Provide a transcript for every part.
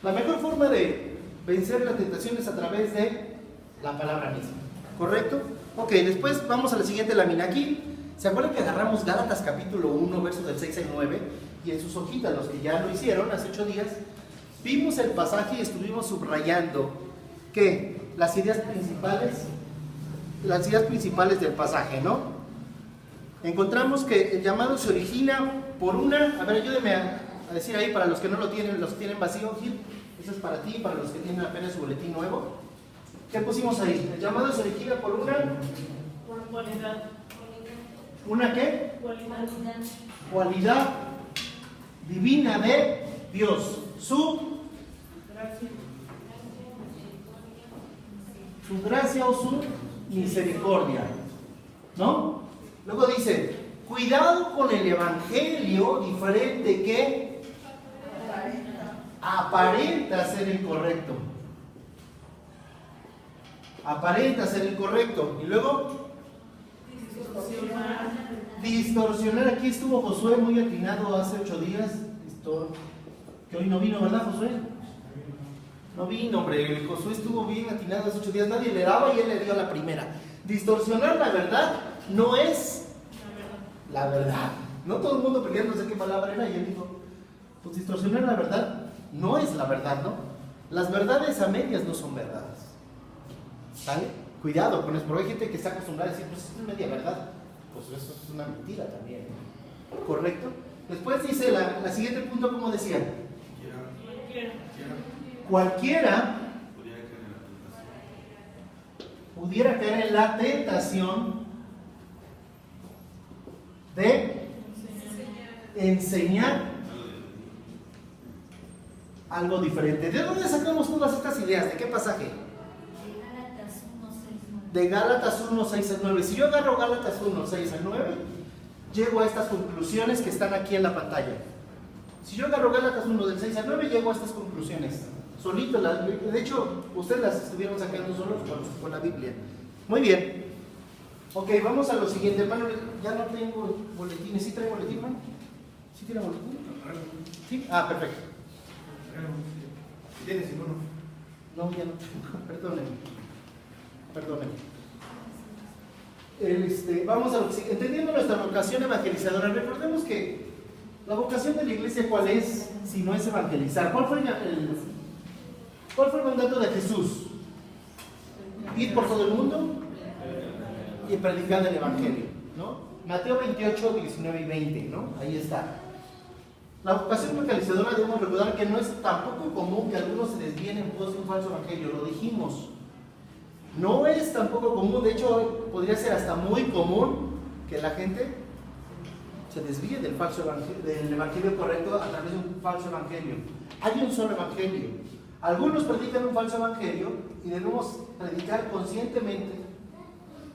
La mejor forma de vencer la tentación es a través de la palabra misma. ¿Correcto? Ok, después vamos a la siguiente lámina. Aquí, ¿se acuerdan que agarramos Gálatas capítulo 1, versos del 6 al 9? Y en sus hojitas, los que ya lo hicieron hace 8 días, vimos el pasaje y estuvimos subrayando que las ideas principales del pasaje, ¿no? Encontramos que el llamado se origina por una, a ver, ayúdenme a decir ahí para los que no lo tienen, los que tienen vacío, Gil, eso es para ti, para los que tienen apenas su boletín nuevo. ¿Qué pusimos ahí? El llamado se origina por una cualidad. ¿Una qué? Cualidad. Cualidad divina de Dios. Su gracia o su misericordia, ¿no? Luego dice, cuidado con el evangelio diferente que aparenta ser el correcto. Aparenta ser el correcto. Y luego, distorsionar. Aquí estuvo Josué muy atinado hace 8 días. Que hoy no vino, ¿verdad, Josué? No vino, hombre. Josué estuvo bien atinado hace 8 días. Nadie le daba y él le dio la primera. Distorsionar la verdad no es la verdad. No todo el mundo peleando, no sé qué palabra era, y él dijo, pues distorsionar la verdad no es la verdad, ¿no? Las verdades a medias no son verdades. ¿Sale? Cuidado con eso, porque hay gente que está acostumbrada a decir, pues esto es media verdad. Pues eso es una mentira también. ¿Correcto? Después dice la siguiente punto, como decía. Cualquiera pudiera caer en la tentación de enseñar algo diferente. ¿De dónde sacamos todas estas ideas? ¿De qué pasaje? De Gálatas 1, 6 al 9. Si yo agarro Gálatas 1, 6 al 9, llego a estas conclusiones que están aquí en la pantalla. Si yo agarro Gálatas 1, del 6 al 9, llego a estas conclusiones. Solito, de hecho, ustedes las estuvieron sacando solos con la Biblia. Muy bien. Ok, vamos a lo siguiente, hermano. Ya no tengo boletines. ¿Sí trae boletín, hermano? ¿Sí tiene boletín? ¿Sí? Ah, perfecto. ¿Tienes ninguno? No, ya no tengo. Perdónenme. Vamos a lo siguiente. Entendiendo nuestra vocación evangelizadora, recordemos que la vocación de la iglesia, ¿cuál es? Si no es evangelizar. ¿Cuál fue el mandato de Jesús? Ir por todo el mundo y predicar el evangelio, ¿no? Mateo 28, 19 y 20, ¿no? Ahí está. La vocación evangelizadora, debemos recordar que no es tampoco común que algunos se desvíen en pos de un falso evangelio, lo dijimos. No es tampoco común, de hecho podría ser hasta muy común que la gente se desvíe del evangelio correcto a través de un falso evangelio. Hay un solo evangelio. Algunos predican un falso evangelio y debemos predicar conscientemente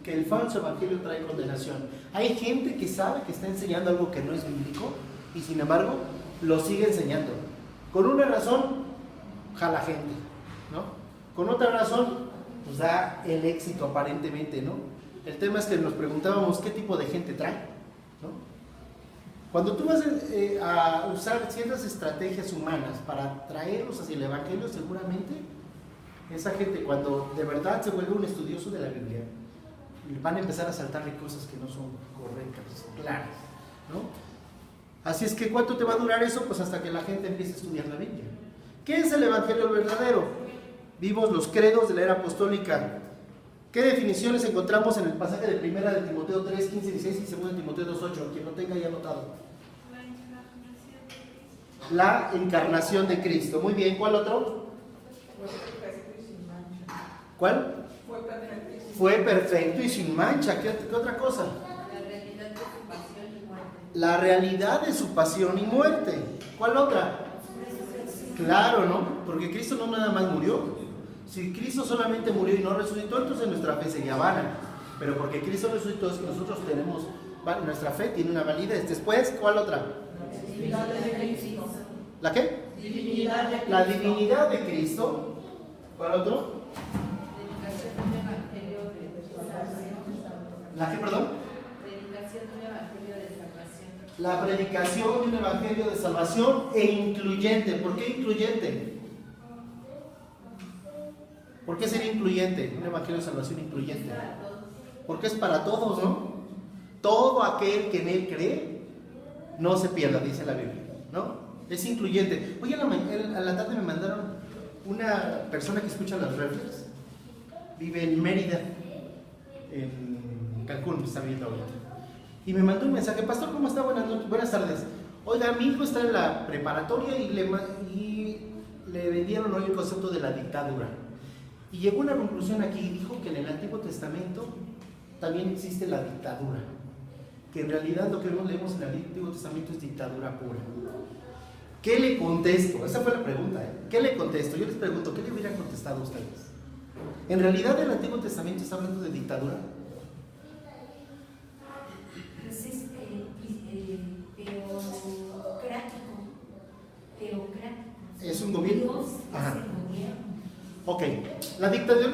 que el falso evangelio trae condenación. Hay gente que sabe que está enseñando algo que no es bíblico y sin embargo lo sigue enseñando. Con una razón, jala gente, ¿no? Con otra razón, pues da el éxito aparentemente, ¿no? El tema es que nos preguntábamos qué tipo de gente trae, ¿no? Cuando tú vas a usar ciertas estrategias humanas para traerlos hacia el evangelio, seguramente esa gente, cuando de verdad se vuelve un estudioso de la Biblia, van a empezar a saltarle cosas que no son correctas, claras, ¿no? Así es que ¿cuánto te va a durar eso? Pues hasta que la gente empiece a estudiar la Biblia. ¿Qué es el evangelio verdadero? Vimos los credos de la era apostólica. ¿Qué definiciones encontramos en el pasaje de 1 de Timoteo 3, 15, 16 y 2 de Timoteo 2, 8? Quien lo tenga ya anotado. La encarnación de Cristo. Muy bien, ¿cuál otro? ¿Cuál? Fue perfecto y sin mancha. ¿Qué otra cosa? La realidad de su pasión y muerte. ¿Cuál otra? Claro, ¿no? Porque Cristo no nada más murió. Si Cristo solamente murió y no resucitó, entonces nuestra fe sería vana. Pero porque Cristo resucitó es que nosotros tenemos, nuestra fe tiene una validez. Después, ¿cuál otra? ¿La qué? La divinidad de Cristo. ¿Cuál otro? ¿La qué, perdón? La predicación de un evangelio de salvación e incluyente. ¿Por qué incluyente? ¿Por qué sería incluyente? Un evangelio de salvación incluyente. Porque es para todos, ¿no? Todo aquel que en él cree no se pierda, dice la Biblia, ¿no? Es incluyente. Hoy a la tarde me mandaron una persona que escucha las reflex, vive en Mérida, en Cancún, me está viendo ahorita. Y me mandó un mensaje: pastor, ¿cómo está? Buenas tardes. Oiga, mi hijo está en la preparatoria y le vendieron hoy el concepto de la dictadura. Y llegó a una conclusión aquí y dijo que en el Antiguo Testamento también existe la dictadura. Que en realidad lo que leemos en el Antiguo Testamento es dictadura pura. ¿Qué le contesto? Esa fue la pregunta, ¿eh? ¿Qué le contesto? Yo les pregunto, ¿qué le hubieran contestado a ustedes? ¿En realidad el Antiguo Testamento está hablando de dictadura? Pues es teocrático. ¿Es un gobierno? Dios es el gobierno. Ok, la dictadura,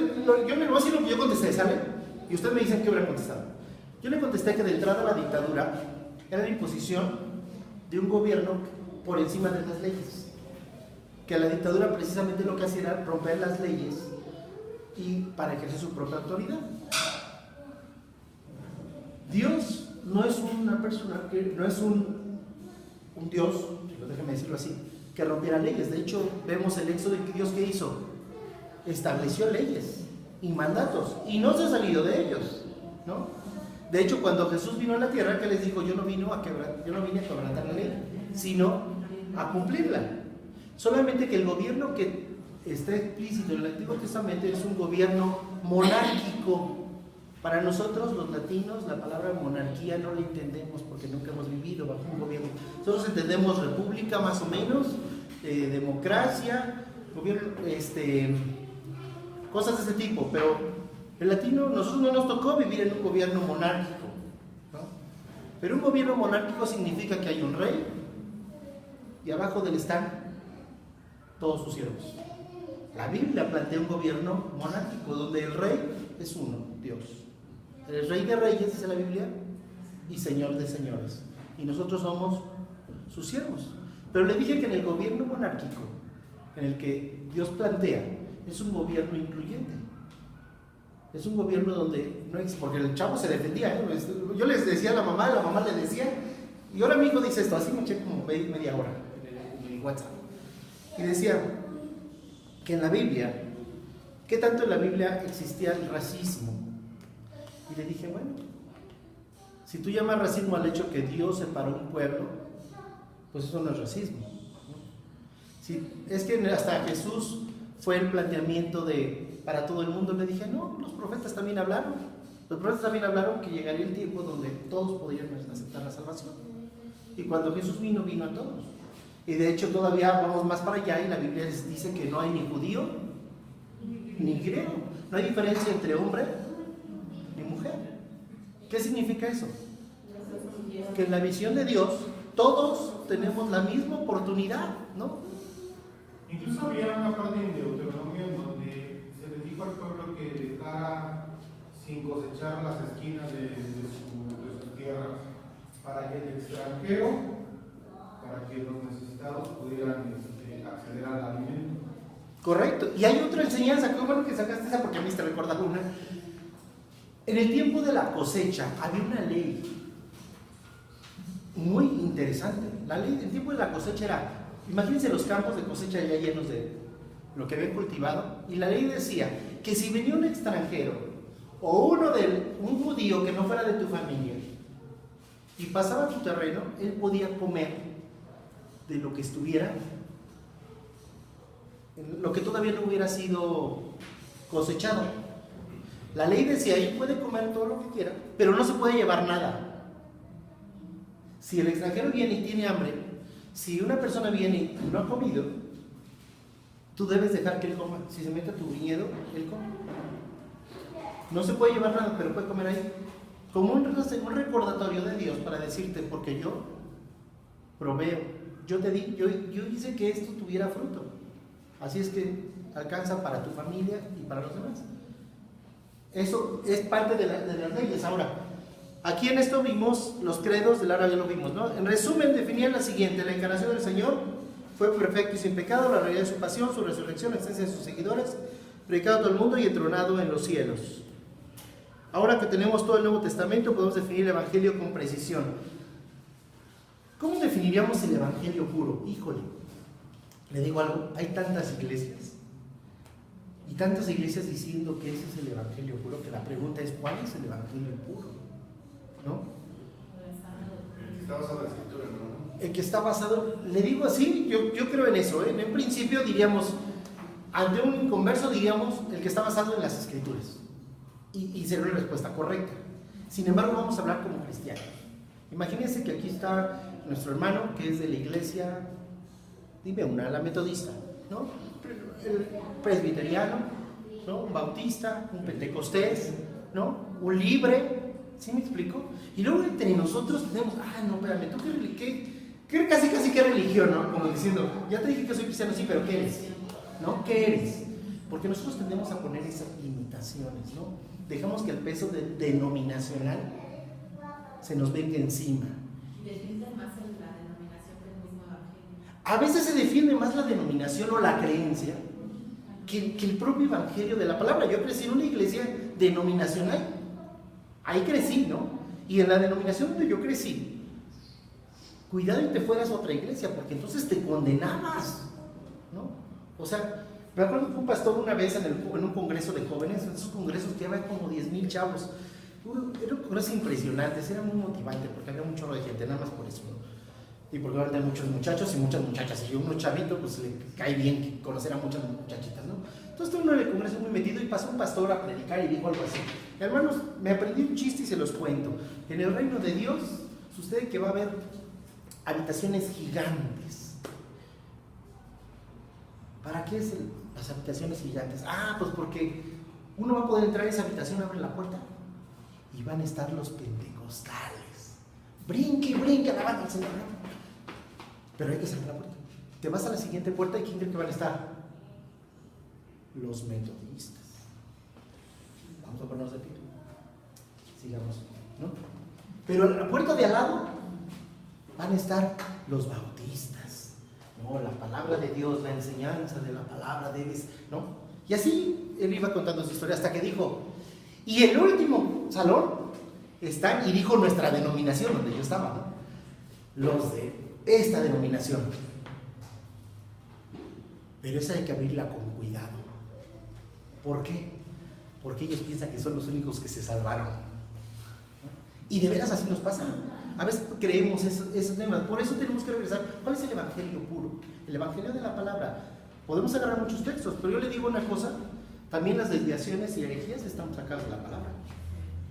yo le voy a decir lo que yo contesté, ¿saben? Y ustedes me dicen qué hubiera contestado. Yo le contesté que de entrada la dictadura era la imposición de un gobierno por encima de las leyes. Que la dictadura precisamente lo que hacía era romper las leyes y para ejercer su propia autoridad. Dios no es una persona, no es un Dios, déjeme decirlo así, que rompiera leyes. De hecho, vemos el éxodo de que Dios, ¿qué hizo? Estableció leyes y mandatos y no se ha salido de ellos, ¿no? De hecho, cuando Jesús vino a la tierra, ¿qué les dijo? Yo no vine a quebrantar la ley, sino a cumplirla. Solamente que el gobierno que está explícito en el Antiguo Testamento es un gobierno monárquico. Para nosotros los latinos la palabra monarquía no la entendemos porque nunca hemos vivido bajo un gobierno. Nosotros entendemos república más o menos, democracia, gobierno, cosas de ese tipo, pero el latino, nosotros no nos tocó vivir en un gobierno monárquico, ¿no? Pero un gobierno monárquico significa que hay un rey y abajo de él están todos sus siervos. La Biblia plantea un gobierno monárquico donde el rey es uno, Dios. El rey de reyes, dice la Biblia, y señor de señores. Y nosotros somos sus siervos. Pero le dije que en el gobierno monárquico, en el que Dios plantea, es un gobierno incluyente. Es un gobierno donde no es, porque el chavo se defendía, ¿eh? Yo les decía a la mamá le decía, y ahora mi hijo dice esto, así me eché como media hora en el WhatsApp. Y decía que en la Biblia, ¿qué tanto en la Biblia existía el racismo? Y le dije, bueno, si tú llamas racismo al hecho que Dios separó un pueblo, pues eso no es racismo, ¿no? Si es que hasta Jesús fue el planteamiento para todo el mundo, le dije, no, los profetas también hablaron. Los profetas también hablaron que llegaría el tiempo donde todos podrían aceptar la salvación. Y cuando Jesús vino a todos. Y de hecho todavía vamos más para allá y la Biblia dice que no hay ni judío ni griego. No hay diferencia entre hombre ni mujer. ¿Qué significa eso? Que en la visión de Dios todos tenemos la misma oportunidad, ¿no? Incluso había una parte en Deuteronomio en donde se le dijo al pueblo que dejara sin cosechar las esquinas de sus tierras para que el extranjero, para que los necesitados pudieran acceder al alimento. Correcto. Y hay otra enseñanza, qué bueno que sacaste esa porque a mí te recordaba una. En el tiempo de la cosecha había una ley muy interesante. La ley del tiempo de la cosecha era, imagínense los campos de cosecha ya llenos de lo que habían cultivado, y la ley decía que si venía un extranjero o un judío que no fuera de tu familia y pasaba tu terreno, él podía comer de lo que estuviera, lo que todavía no hubiera sido cosechado. La ley decía, él puede comer todo lo que quiera, pero no se puede llevar nada. Si el extranjero viene y tiene hambre, si una persona viene y no ha comido, tú debes dejar que él coma. Si se mete a tu viñedo, él come. No se puede llevar nada, pero puede comer ahí. Como un recordatorio de Dios para decirte, porque yo proveo, yo te di, yo hice que esto tuviera fruto. Así es que alcanza para tu familia y para los demás. Eso es parte de las leyes. Ahora, aquí en esto vimos los credos de Lara, ya lo vimos, ¿no? En resumen, definían la siguiente: la encarnación del Señor fue perfecto y sin pecado, la realidad de su pasión, su resurrección, la existencia de sus seguidores, predicado a todo el mundo y entronado en los cielos. Ahora que tenemos todo el Nuevo Testamento, podemos definir el Evangelio con precisión. ¿Cómo definiríamos el Evangelio puro? Híjole, le digo algo, hay tantas iglesias y tantas iglesias diciendo que ese es el Evangelio puro, que la pregunta es, ¿cuál es el Evangelio puro? ¿No? El que está basado en la escritura, ¿no? El que está basado, le digo así, yo creo en eso, ¿eh? En principio diríamos, ante un inconverso diríamos, el que está basado en las escrituras. Y sería una respuesta correcta. Sin embargo, vamos a hablar como cristianos. Imagínense que aquí está nuestro hermano, que es de la iglesia, dime una, la metodista, ¿no? El presbiteriano, ¿no? Un bautista, un pentecostés, ¿no? Un libre, ¿sí me explico? Y luego entre nosotros tenemos, no, espérame, ¿tú qué casi qué religión, ¿no? Como diciendo, ya te dije que soy cristiano, sí, pero ¿qué eres? ¿No? ¿Qué eres? Porque nosotros tendemos a poner esas limitaciones, ¿no? Dejamos que el peso denominacional se nos venga encima. Defiende más la denominación que el mismo evangelio. A veces se defiende más la denominación o la creencia que el propio evangelio de la palabra. Yo crecí en una iglesia denominacional, ahí crecí, ¿no? Y en la denominación donde yo crecí, cuidado y te fueras a otra iglesia, porque entonces te condenabas, ¿no? O sea, me acuerdo que un pastor una vez en un congreso de jóvenes, en esos congresos que había como 10,000 chavos. Era un congreso impresionante, era muy motivante porque había un chorro de gente, nada más por eso, ¿no? Y porque ahora hay muchos muchachos y muchas muchachas, y uno chavito, pues le cae bien conocer a muchas muchachitas, ¿no? Entonces todo uno en el congreso muy metido y pasó un pastor a predicar y dijo algo así: hermanos, me aprendí un chiste y se los cuento. En el reino de Dios sucede que va a haber habitaciones gigantes. ¿Para qué es las habitaciones gigantes? Pues porque uno va a poder entrar a esa habitación, abre la puerta y van a estar los pentecostales. Brinque, alabando al Señor. Pero hay que cerrar la puerta. Te vas a la siguiente puerta y ¿quién cree que van a estar? Los metodistas. Vamos a ponernos de pie. Sigamos, ¿no? Pero en la puerta de al lado van a estar los bautistas. No, la palabra de Dios, la enseñanza de la palabra debes, ¿no? Y así él iba contando su historia hasta que dijo, y el último salón está, y dijo nuestra denominación, donde yo estaba, ¿no? Los de esta denominación. Pero esa hay que abrirla con cuidado. ¿Por qué? Porque ellos piensan que son los únicos que se salvaron. Y de veras así nos pasa. A veces creemos esos temas. Por eso tenemos que regresar. ¿Cuál es el evangelio puro? El evangelio de la palabra. Podemos agarrar muchos textos, pero yo le digo una cosa: también las desviaciones y herejías están sacadas de la palabra.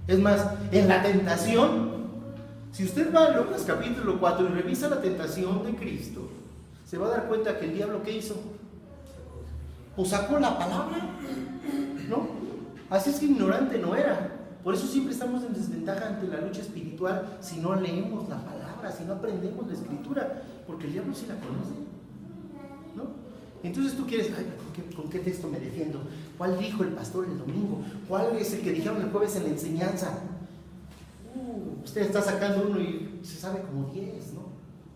Es más, en la tentación, si usted va a Lucas capítulo 4 y revisa la tentación de Cristo, se va a dar cuenta que el diablo, ¿qué hizo? Pues sacó la palabra, ¿no? Así es que ignorante no era. Por eso siempre estamos en desventaja ante la lucha espiritual si no leemos la palabra, si no aprendemos la escritura, porque el diablo sí la conoce, ¿no? Entonces tú quieres, ¿con qué texto me defiendo? ¿Cuál dijo el pastor el domingo? ¿Cuál es el que dijeron el jueves en la enseñanza? Usted está sacando uno y se sabe como 10, ¿no?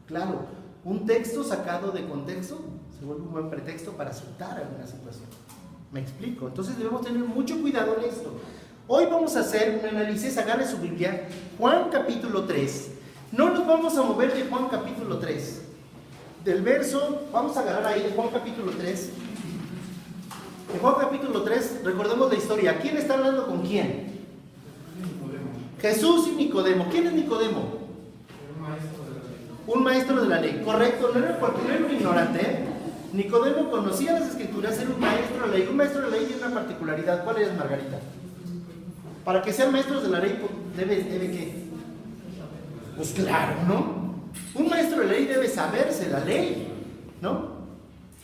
Claro, un texto sacado de contexto se vuelve un buen pretexto para soltar alguna situación. ¿Me explico? Entonces debemos tener mucho cuidado en esto. Hoy vamos a hacer un análisis, agarre su Biblia, Juan capítulo 3. No nos vamos a mover de Juan capítulo 3. Del verso, vamos a agarrar ahí de Juan capítulo 3. En Juan capítulo 3, recordemos la historia. ¿Quién está hablando con quién? Jesús y Nicodemo. ¿Quién es Nicodemo? Un maestro de la ley. Correcto, no era un ignorante, ¿eh? Nicodemo conocía las escrituras, era un maestro de la ley. Un maestro de la ley tiene una particularidad. ¿Cuál es, Margarita? Para que sean maestros de la ley, ¿debe qué? Pues claro, ¿no? Un maestro de la ley debe saberse la ley, ¿no?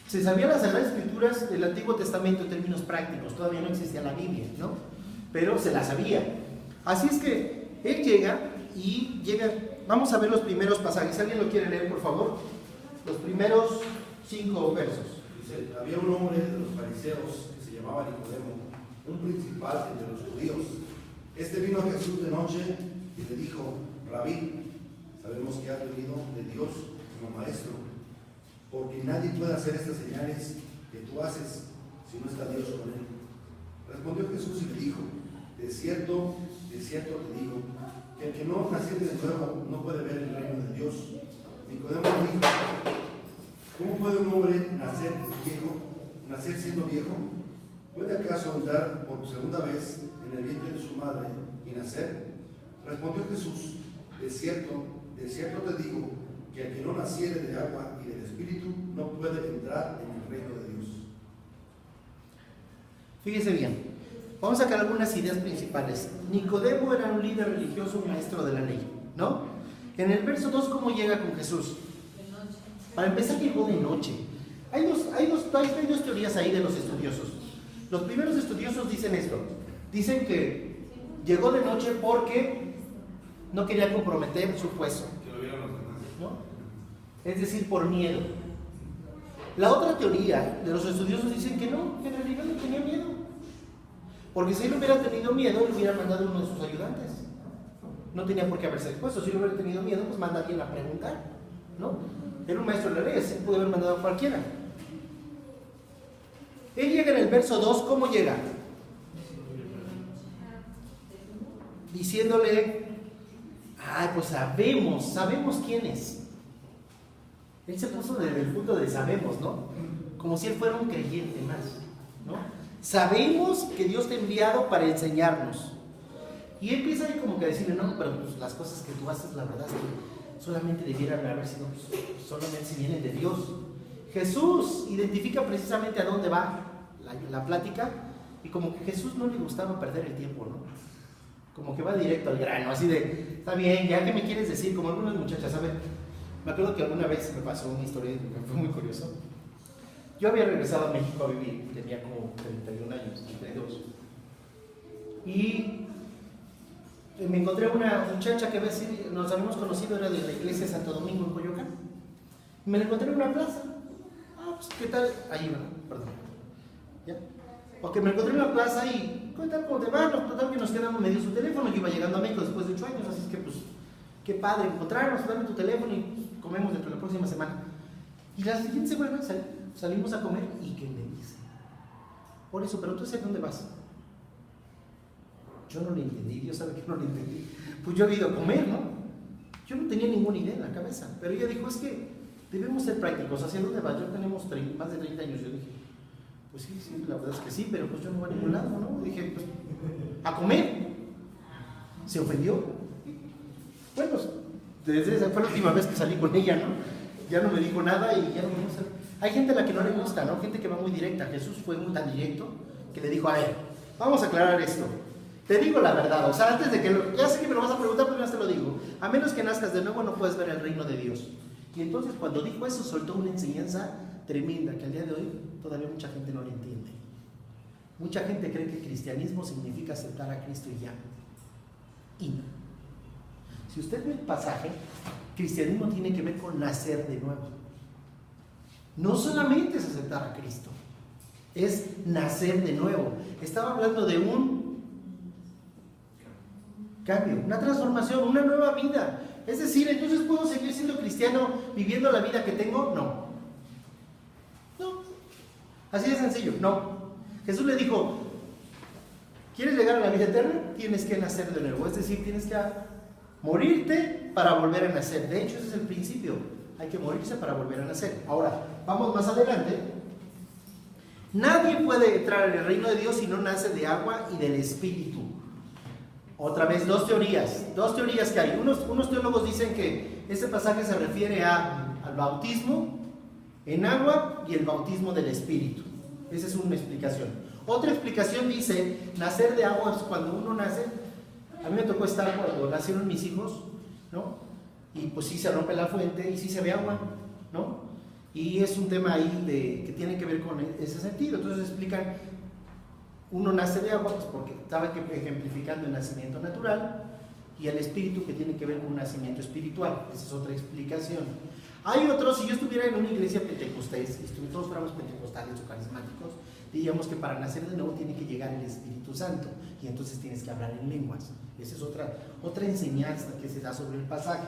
Se sabía las Sagradas Escrituras del Antiguo Testamento en términos prácticos, todavía no existía la Biblia, ¿no? Pero se la sabía. Así es que él llega, vamos a ver los primeros pasajes. ¿Alguien lo quiere leer, por favor? Los primeros 5 versos. Dice, había un hombre de los fariseos que se llamaba Nicodemo, un principal entre los judíos. Este vino a Jesús de noche y le dijo, Rabí, sabemos que has venido de Dios como maestro, porque nadie puede hacer estas señales que tú haces si no está Dios con él. Respondió Jesús y le dijo, de cierto te digo, que el que no naciere de nuevo no puede ver el reino de Dios. Nicodemo dijo, ¿cómo puede un hombre nacer siendo viejo? ¿Puede acaso entrar por segunda vez en el vientre de su madre y nacer? Respondió Jesús, de cierto te digo, que el que no naciere de agua y del Espíritu no puede entrar en el reino de Dios. Fíjese bien, vamos a sacar algunas ideas principales. Nicodemo era un líder religioso, un maestro de la ley, ¿no? En el verso 2, ¿cómo llega con Jesús? Para empezar, llegó de noche. Hay dos teorías ahí de los estudiosos. Los primeros estudiosos dicen esto. Dicen que llegó de noche porque no quería comprometer su puesto, Que lo vieran los demás. ¿no? Es decir, por miedo. La otra teoría de los estudiosos dicen que no, que en realidad no tenía miedo. Porque si él hubiera tenido miedo, le hubiera mandado a uno de sus ayudantes. No tenía por qué haberse expuesto. Si él hubiera tenido miedo, pues manda a alguien a preguntar, ¿no? Era un maestro de la ley, así pudo haber mandado a cualquiera. Él llega en el verso 2, ¿cómo llega? Diciéndole, pues sabemos quién es. Él se puso desde el punto de sabemos, ¿no? Como si él fuera un creyente más, ¿no? Sabemos que Dios te ha enviado para enseñarnos. Y él empieza ahí como que a decirle, no, pero pues, las cosas que tú haces, la verdad es que solamente debieran haber sido, pues, solamente si vienen de Dios. Jesús identifica precisamente a dónde va la plática, y como que a Jesús no le gustaba perder el tiempo, ¿no? Como que va directo al grano, así de, está bien, ya que me quieres decir, como algunas muchachas, ¿saben? Me acuerdo que alguna vez me pasó una historia que fue muy curioso. Yo había regresado a México a vivir, tenía como 31 años, 32. Y me encontré una muchacha que nos habíamos conocido, era de la iglesia de Santo Domingo en Coyoacán. Me la encontré en una plaza. Pues, ¿qué tal? Ahí va, perdón. ¿Ya? Porque me encontré en la plaza y, ¿qué tal? ¿Cómo te va? Total que nos quedamos, me dio su teléfono. Yo iba llegando a México después de 8 años, así es que, pues, qué padre encontrarnos, dame tu teléfono y pues, comemos dentro de la próxima semana. Y la siguiente semana salimos a comer y ¿qué me dice? Por eso, pero tú sabes dónde vas. Yo no le entendí, Dios sabe que no le entendí. Pues yo he ido a comer, ¿no? Yo no tenía ninguna idea en la cabeza, pero ella dijo, es que debemos ser prácticos. ¿Hacia dónde vas? Yo tenemos más de 30 años. Yo dije, pues sí, la verdad es que sí, pero pues yo no voy a ningún lado, ¿no? Dije, pues, a comer. Se ofendió. Bueno, pues, desde esa fue la última vez que salí con ella, ¿no? Ya no me dijo nada y ya no me gusta. Hay gente a la que no le gusta, ¿no? Gente que va muy directa. Jesús fue muy tan directo que le dijo, a ver, vamos a aclarar esto. Te digo la verdad, o sea, antes de que ya sé que me lo vas a preguntar, pero ya te lo digo. A menos que nazcas de nuevo no puedes ver el reino de Dios. Y entonces cuando dijo eso soltó una enseñanza tremenda que al día de hoy todavía mucha gente no le entiende. Mucha gente cree que el cristianismo significa aceptar a Cristo y ya. Y no. Si usted ve el pasaje, cristianismo tiene que ver con nacer de nuevo. No solamente es aceptar a Cristo, es nacer de nuevo. Estaba hablando de un cambio, una transformación, una nueva vida. Es decir, entonces ¿puedo seguir siendo cristiano viviendo la vida que tengo? No. Así de sencillo, no. Jesús le dijo, ¿quieres llegar a la vida eterna? Tienes que nacer de nuevo. Es decir, tienes que morirte para volver a nacer. De hecho, ese es el principio. Hay que morirse para volver a nacer. Ahora, vamos más adelante. Nadie puede entrar en el reino de Dios si no nace de agua y del Espíritu. Otra vez, dos teorías que hay. Unos teólogos dicen que este pasaje se refiere al bautismo en agua y el bautismo del Espíritu. Esa es una explicación. Otra explicación dice, nacer de agua es cuando uno nace. A mí me tocó estar cuando nacieron mis hijos, ¿no? Y pues sí se rompe la fuente y sí se ve agua, ¿no? Y es un tema ahí que tiene que ver con ese sentido. Entonces explican, uno nace de agua pues porque estaba ejemplificando el nacimiento natural, y el espíritu que tiene que ver con un nacimiento espiritual. Esa es otra explicación. Hay otros, si yo estuviera en una iglesia pentecostés, si todos fuéramos pentecostales o carismáticos, diríamos que para nacer de nuevo tiene que llegar el Espíritu Santo, y entonces tienes que hablar en lenguas. Esa es otra enseñanza que se da sobre el pasaje.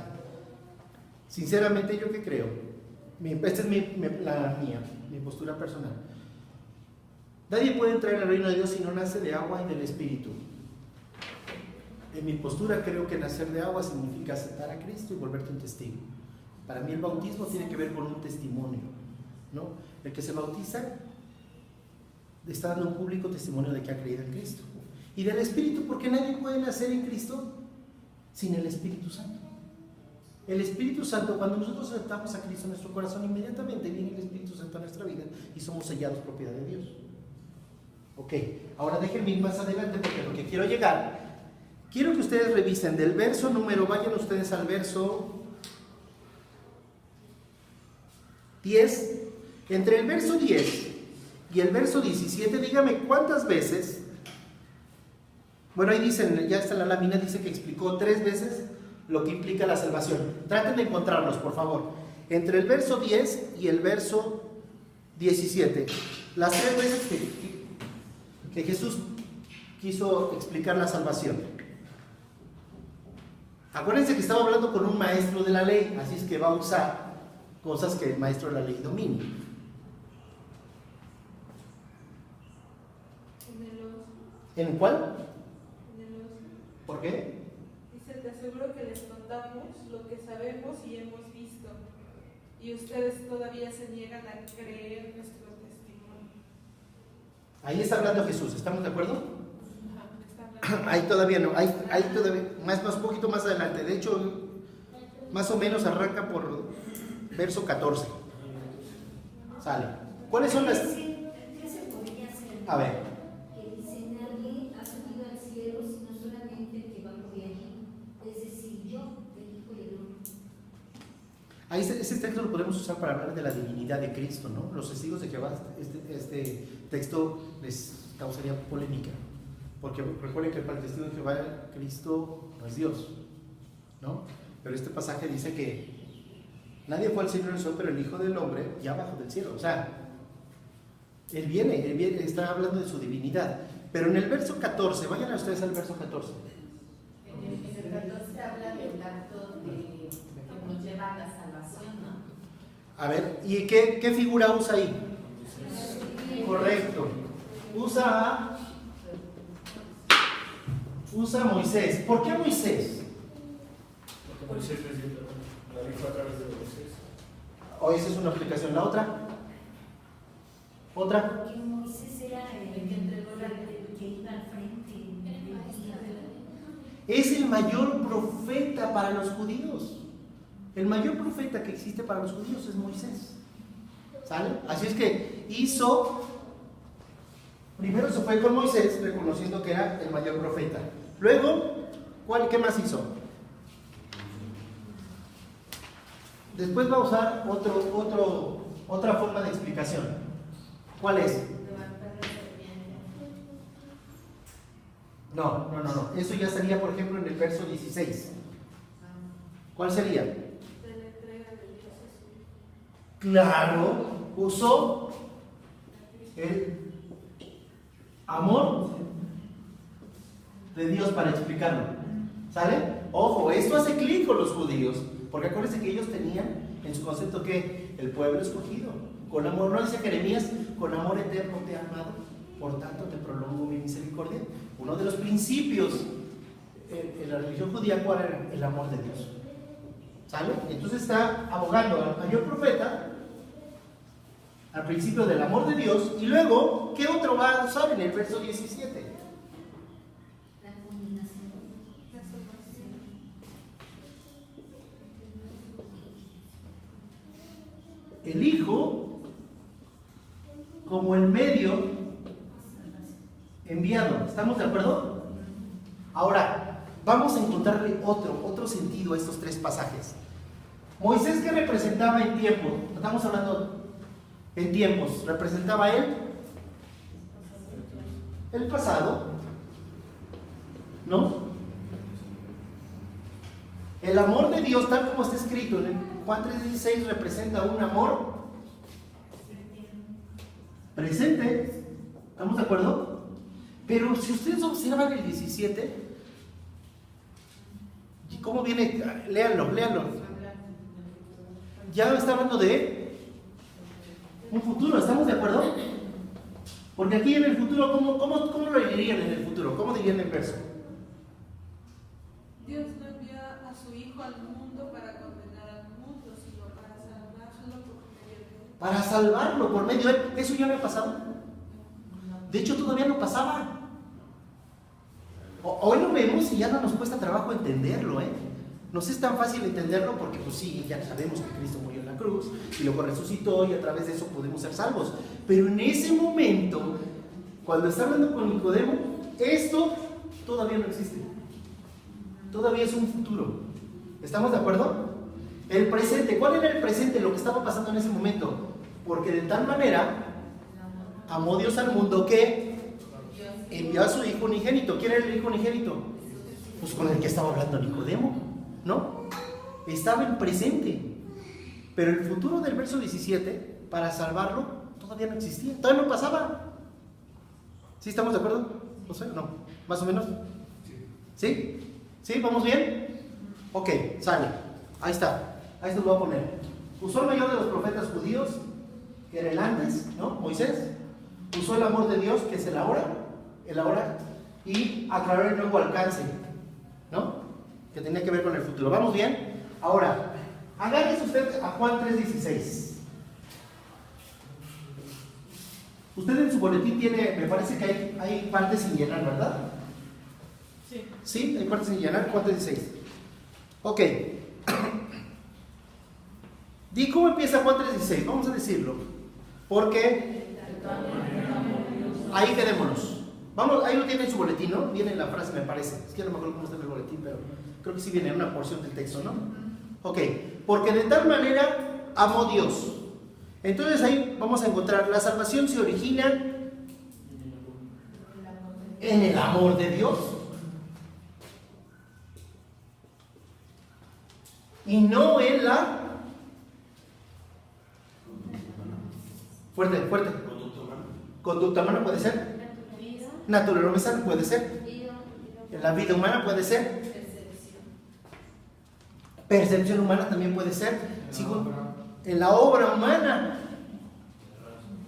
Sinceramente, ¿yo qué creo? Esta es mi postura personal. Nadie puede entrar en el reino de Dios si no nace de agua y del Espíritu. En mi postura creo que nacer de agua significa aceptar a Cristo y volverte un testigo. Para mí el bautismo tiene que ver con un testimonio, ¿no? El que se bautiza está dando un público testimonio de que ha creído en Cristo. Y del Espíritu, porque nadie puede nacer en Cristo sin el Espíritu Santo. El Espíritu Santo, cuando nosotros aceptamos a Cristo en nuestro corazón, inmediatamente viene el Espíritu Santo a nuestra vida y somos sellados propiedad de Dios. Ok, ahora déjenme ir más adelante porque lo que quiero llegar, quiero que ustedes revisen del verso número, vayan ustedes al verso 10, entre el verso 10 y el verso 17, dígame cuántas veces, bueno ahí dicen, ya está la lámina, dice que explicó 3 veces lo que implica la salvación. Traten de encontrarlos, por favor. Entre el verso 10 y el verso 17, las 3 veces que Jesús quiso explicar la salvación. Acuérdense que estaba hablando con un maestro de la ley, así es que va a usar cosas que el maestro de la ley domine. ¿En cuál? ¿Por qué? Dice, te aseguro que les contamos lo que sabemos y hemos visto, y ustedes todavía se niegan a creer nuestro testimonio. Ahí está hablando Jesús, ¿estamos de acuerdo? Está hablando. Ahí todavía no, ahí todavía, más un poquito más adelante, de hecho, más o menos arranca por verso 14. Sale. ¿Cuáles son las...? ¿Qué se podría hacer? A ver. Que dice, nadie ha subido al cielo sino solamente el que bajó de allí, es decir, yo, el Hijo del Hombre. Ahí ese texto lo podemos usar para hablar de la divinidad de Cristo, ¿no? Los testigos de Jehová, este texto les causaría polémica, porque recuerden que para el testigo de Jehová Cristo no es Dios, ¿no? Pero este pasaje dice que nadie fue al cielo del sol, pero el Hijo del Hombre ya bajó del cielo, o sea, Él viene, está hablando de su divinidad. Pero en el verso 14, vayan a ustedes al verso 14. En el 14 habla del acto que nos lleva a la salvación, ¿no? A ver, ¿y qué figura usa ahí? Correcto. Usa a Moisés. ¿Por qué Moisés? Porque Moisés la dijo a través de Moisés. O esa es una aplicación. ¿La otra? ¿Otra? Porque Moisés era el que entregó la ley, que iba al frente. Es el mayor profeta para los judíos. El mayor profeta que existe para los judíos es Moisés. ¿Sale? Así es que primero se fue con Moisés, reconociendo que era el mayor profeta. Luego, ¿qué más hizo? Después va a usar otra forma de explicación. ¿Cuál es? Levantar la serpiente. No. Eso ya sería, por ejemplo, en el verso 16. ¿Cuál sería? De la entrega de Dios a su Hijo. Claro, usó el amor de Dios para explicarlo. ¿Sale? Ojo, esto hace clic con los judíos, porque acuérdense que ellos tenían en su concepto que el pueblo escogido, con amor, no dice Jeremías, con amor eterno te he amado, por tanto te prolongo mi misericordia. Uno de los principios en la religión judía, ¿cuál era? El amor de Dios. ¿Sale? Entonces está abogando al mayor profeta al principio del amor de Dios, y luego, ¿qué otro va a usar en el verso 17? La culminación. El Hijo como el medio enviado. ¿Estamos de acuerdo? Ahora, vamos a encontrarle otro sentido a estos 3 pasajes. Moisés, ¿qué representaba en tiempo? Estamos hablando en tiempos. ¿Representaba él? El pasado, ¿no? El amor de Dios, tal como está escrito en Juan 3:16, representa un amor presente. ¿Estamos de acuerdo? Pero si ustedes observan el 17, ¿cómo viene? Léanlo. Ya está hablando de un futuro, ¿estamos de acuerdo? Porque aquí en el futuro, ¿cómo lo dirían en el futuro? ¿Cómo dirían el verso? Dios no envió a su Hijo al mundo para condenar al mundo, sino para salvarlo por medio de él. Para salvarlo por medio de él. ¿Eso ya había pasado? De hecho, todavía no pasaba. Hoy lo vemos y ya no nos cuesta trabajo entenderlo, ¿eh? Nos es tan fácil entenderlo porque, pues sí, ya sabemos que Cristo murió en la cruz y luego resucitó y a través de eso podemos ser salvos. Pero en ese momento, cuando está hablando con Nicodemo, esto todavía no existe. Todavía es un futuro. ¿Estamos de acuerdo? El presente, ¿cuál era el presente? Lo que estaba pasando en ese momento. Porque de tal manera amó Dios al mundo que envió a su Hijo unigénito. ¿Quién era el Hijo unigénito? Pues con el que estaba hablando Nicodemo, ¿no? Estaba en presente. Pero el futuro del verso 17, para salvarlo, todavía no existía. Todavía no pasaba. ¿Sí estamos de acuerdo? No sé, no. ¿Más o menos? ¿Sí? ¿Sí? ¿Vamos bien? Ok, sale. Ahí está. Ahí se lo voy a poner. Usó el mayor de los profetas judíos, que era el antes, ¿no? Moisés. Usó el amor de Dios, que es el ahora, y aclaró el nuevo alcance, ¿no? Que tenía que ver con el futuro. ¿Vamos bien? Ahora, agárrese usted a Juan 3:16. Usted en su boletín tiene, me parece que hay partes sin llenar, ¿verdad? Sí. Sí, hay partes sin llenar. Juan 3:16. Ok. ¿Y cómo empieza Juan 3:16? Vamos a decirlo. Porque ahí quedémonos. Vamos, ahí lo tiene en su boletín, ¿no? Viene la frase, me parece. Es que no me acuerdo cómo está en el boletín, pero creo que sí viene en una porción del texto, ¿no? Ok. Porque de tal manera amó Dios. Entonces ahí vamos a encontrar, la salvación se origina en el amor de Dios. Y no en la... Fuerte. Conducta humana puede ser. Naturaleza puede ser. En la vida humana puede ser. Percepción humana también puede ser. En la obra humana.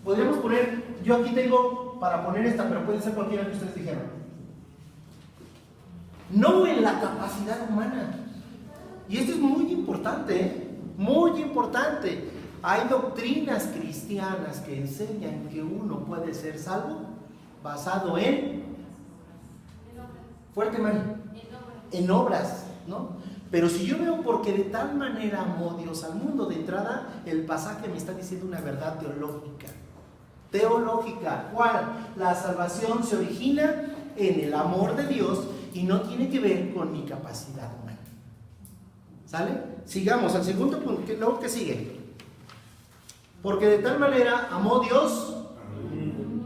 Podríamos poner, yo aquí tengo para poner esta, pero puede ser cualquiera que ustedes dijeron. No en la capacidad humana. Y esto es muy importante, ¿eh? Muy importante. Hay doctrinas cristianas que enseñan que uno puede ser salvo basado en... Fuerte, Mari. En obras, ¿no? Pero si yo veo porque de tal manera amó Dios al mundo, de entrada el pasaje me está diciendo una verdad teológica. Teológica. ¿Cuál? La salvación se origina en el amor de Dios y no tiene que ver con mi capacidad humana. ¿Sale? Sigamos al segundo punto, luego que sigue. Porque de tal manera amó Dios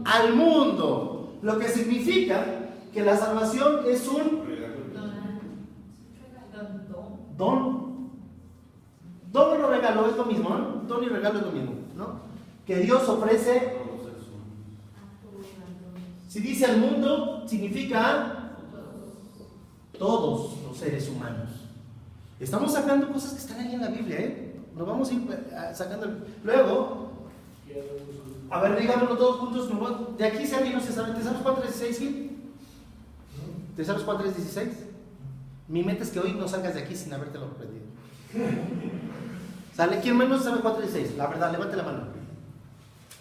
al mundo, lo que significa que la salvación es un don. Don o regalo es lo mismo, ¿no? Don y regalo es lo mismo, ¿no? Que Dios ofrece. Si dice al mundo, significa a todos los seres humanos. Estamos sacando cosas que están ahí en la Biblia, ¿eh? Nos vamos a ir sacando. Luego, a ver, digámoslo todos juntos. De aquí si alguien no se sabe. ¿Te sabes Juan 3:16, Gil? ¿Te sabes Juan 3:16? Mi meta es que hoy no salgas de aquí sin habértelo aprendido. ¿Sale? ¿Quién menos sabe Juan 3:16? La verdad, levante la mano.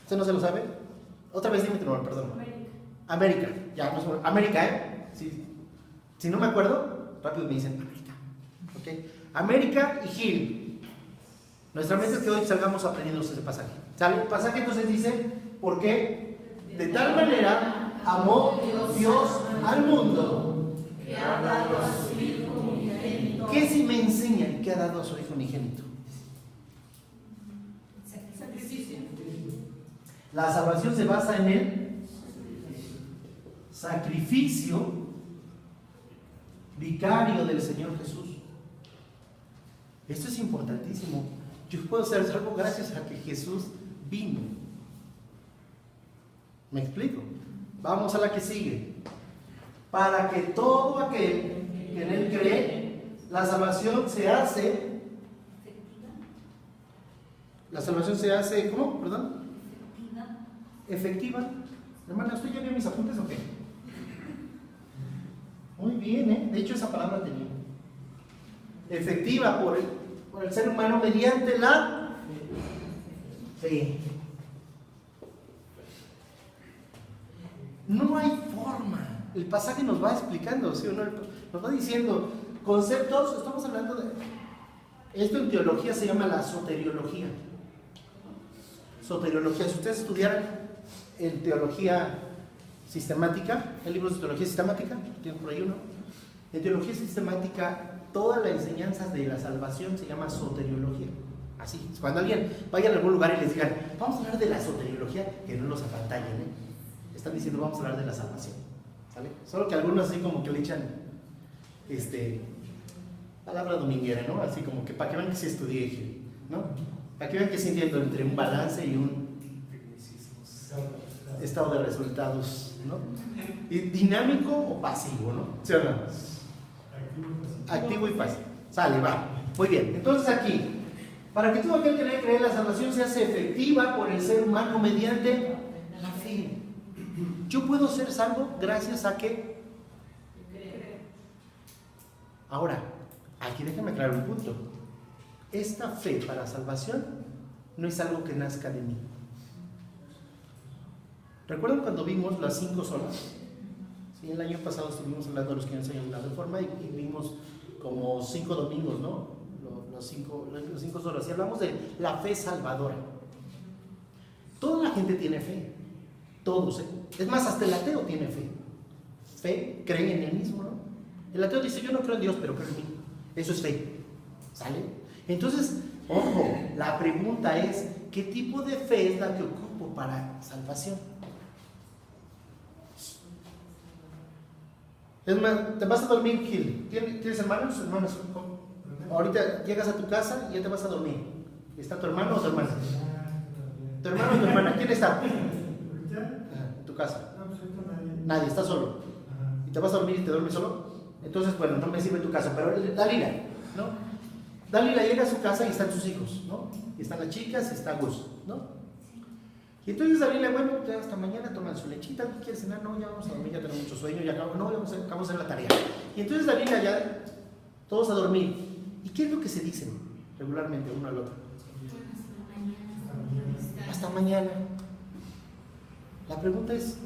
¿Usted no se lo sabe? Otra vez dime tu nombre, perdón. América. Ya, pues, América, ¿eh? Sí. Si no me acuerdo, rápido me dicen América. ¿Ok? América y Gil. Nuestra meta es que hoy salgamos aprendiendo ese pasaje. ¿Sale? El pasaje entonces dice, ¿por qué? De tal manera amó Dios al mundo que ha dado a su Hijo unigénito. ¿Qué si me enseñan que ha dado a su Hijo unigénito? Sacrificio. La salvación se basa en el sacrificio vicario del Señor Jesús. Esto es importantísimo. Yo puedo ser salvo gracias a que Jesús vino. ¿Me explico? Vamos a la que sigue. Para que todo aquel que en él cree, la salvación se hace. La salvación se hace, ¿cómo? Perdón. Efectiva. Hermana, ¿usted ya vio mis apuntes o qué? Muy bien, ¿eh? De hecho, esa palabra tenía. Efectiva por el ser humano mediante la fe. No hay forma. El pasaje nos va explicando, ¿sí o no? Nos va diciendo conceptos. Estamos hablando de esto en teología se llama la soteriología. Soteriología. Si ustedes estudiaran en teología sistemática, el libro de teología sistemática, tienen por ahí uno. En teología sistemática, toda la enseñanza de la salvación se llama soteriología. Así, cuando alguien vaya a algún lugar y les digan, vamos a hablar de la soteriología, que no los apantallen, ¿eh? Están diciendo, vamos a hablar de la salvación, ¿sale? Solo que algunos así como que le echan, palabra dominguera, ¿no? Así como que para que vean que sí estudié, ¿no? Para que vean que sí entiendo entre un balance y un estado de resultados, ¿no? Y dinámico o pasivo, ¿no? ¿Sí o no? Activo y pasivo. Sale, va. Muy bien. Entonces aquí, para que todo aquel que cree en la salvación se hace efectiva por el ser humano mediante la fe. Yo puedo ser salvo gracias a que. Ahora, aquí déjenme aclarar un punto. Esta fe para salvación no es algo que nazca de mí. ¿Recuerdan cuando vimos las 5 solas? Sí, el año pasado estuvimos hablando de los 500 años de la Reforma y vimos como 5 domingos, ¿no? Los cinco solas. Y hablamos de la fe salvadora. Toda la gente tiene fe. Todos. Es más, hasta el ateo tiene fe. Fe, cree en él mismo, ¿no? El ateo dice, yo no creo en Dios, pero creo en mí. Eso es fe. ¿Sale? Entonces, ojo, la pregunta es, ¿qué tipo de fe es la que ocupo para salvación? Es más, te vas a dormir, Gil. ¿Tienes hermanos? Ahorita llegas a tu casa y ya te vas a dormir. ¿Está tu hermano o tu hermana? ¿Tu hermano o tu hermana? ¿Quién está? En tu casa. Nadie, está solo. ¿Y te vas a dormir y te duermes solo? Entonces, bueno, no me sirve tu caso, pero Dalila, ¿no? Dalila llega a su casa y están sus hijos, ¿no? Y están las chicas y está Gus, ¿no? Y entonces Dalila, bueno, ya hasta mañana toman su lechita, ¿qué quieres cenar? No, ya vamos a dormir, ya tenemos mucho sueño, ya acabamos de hacer la tarea. Y entonces Dalila ya, todos a dormir. ¿Y qué es lo que se dicen regularmente uno al otro? Hasta mañana. La pregunta es,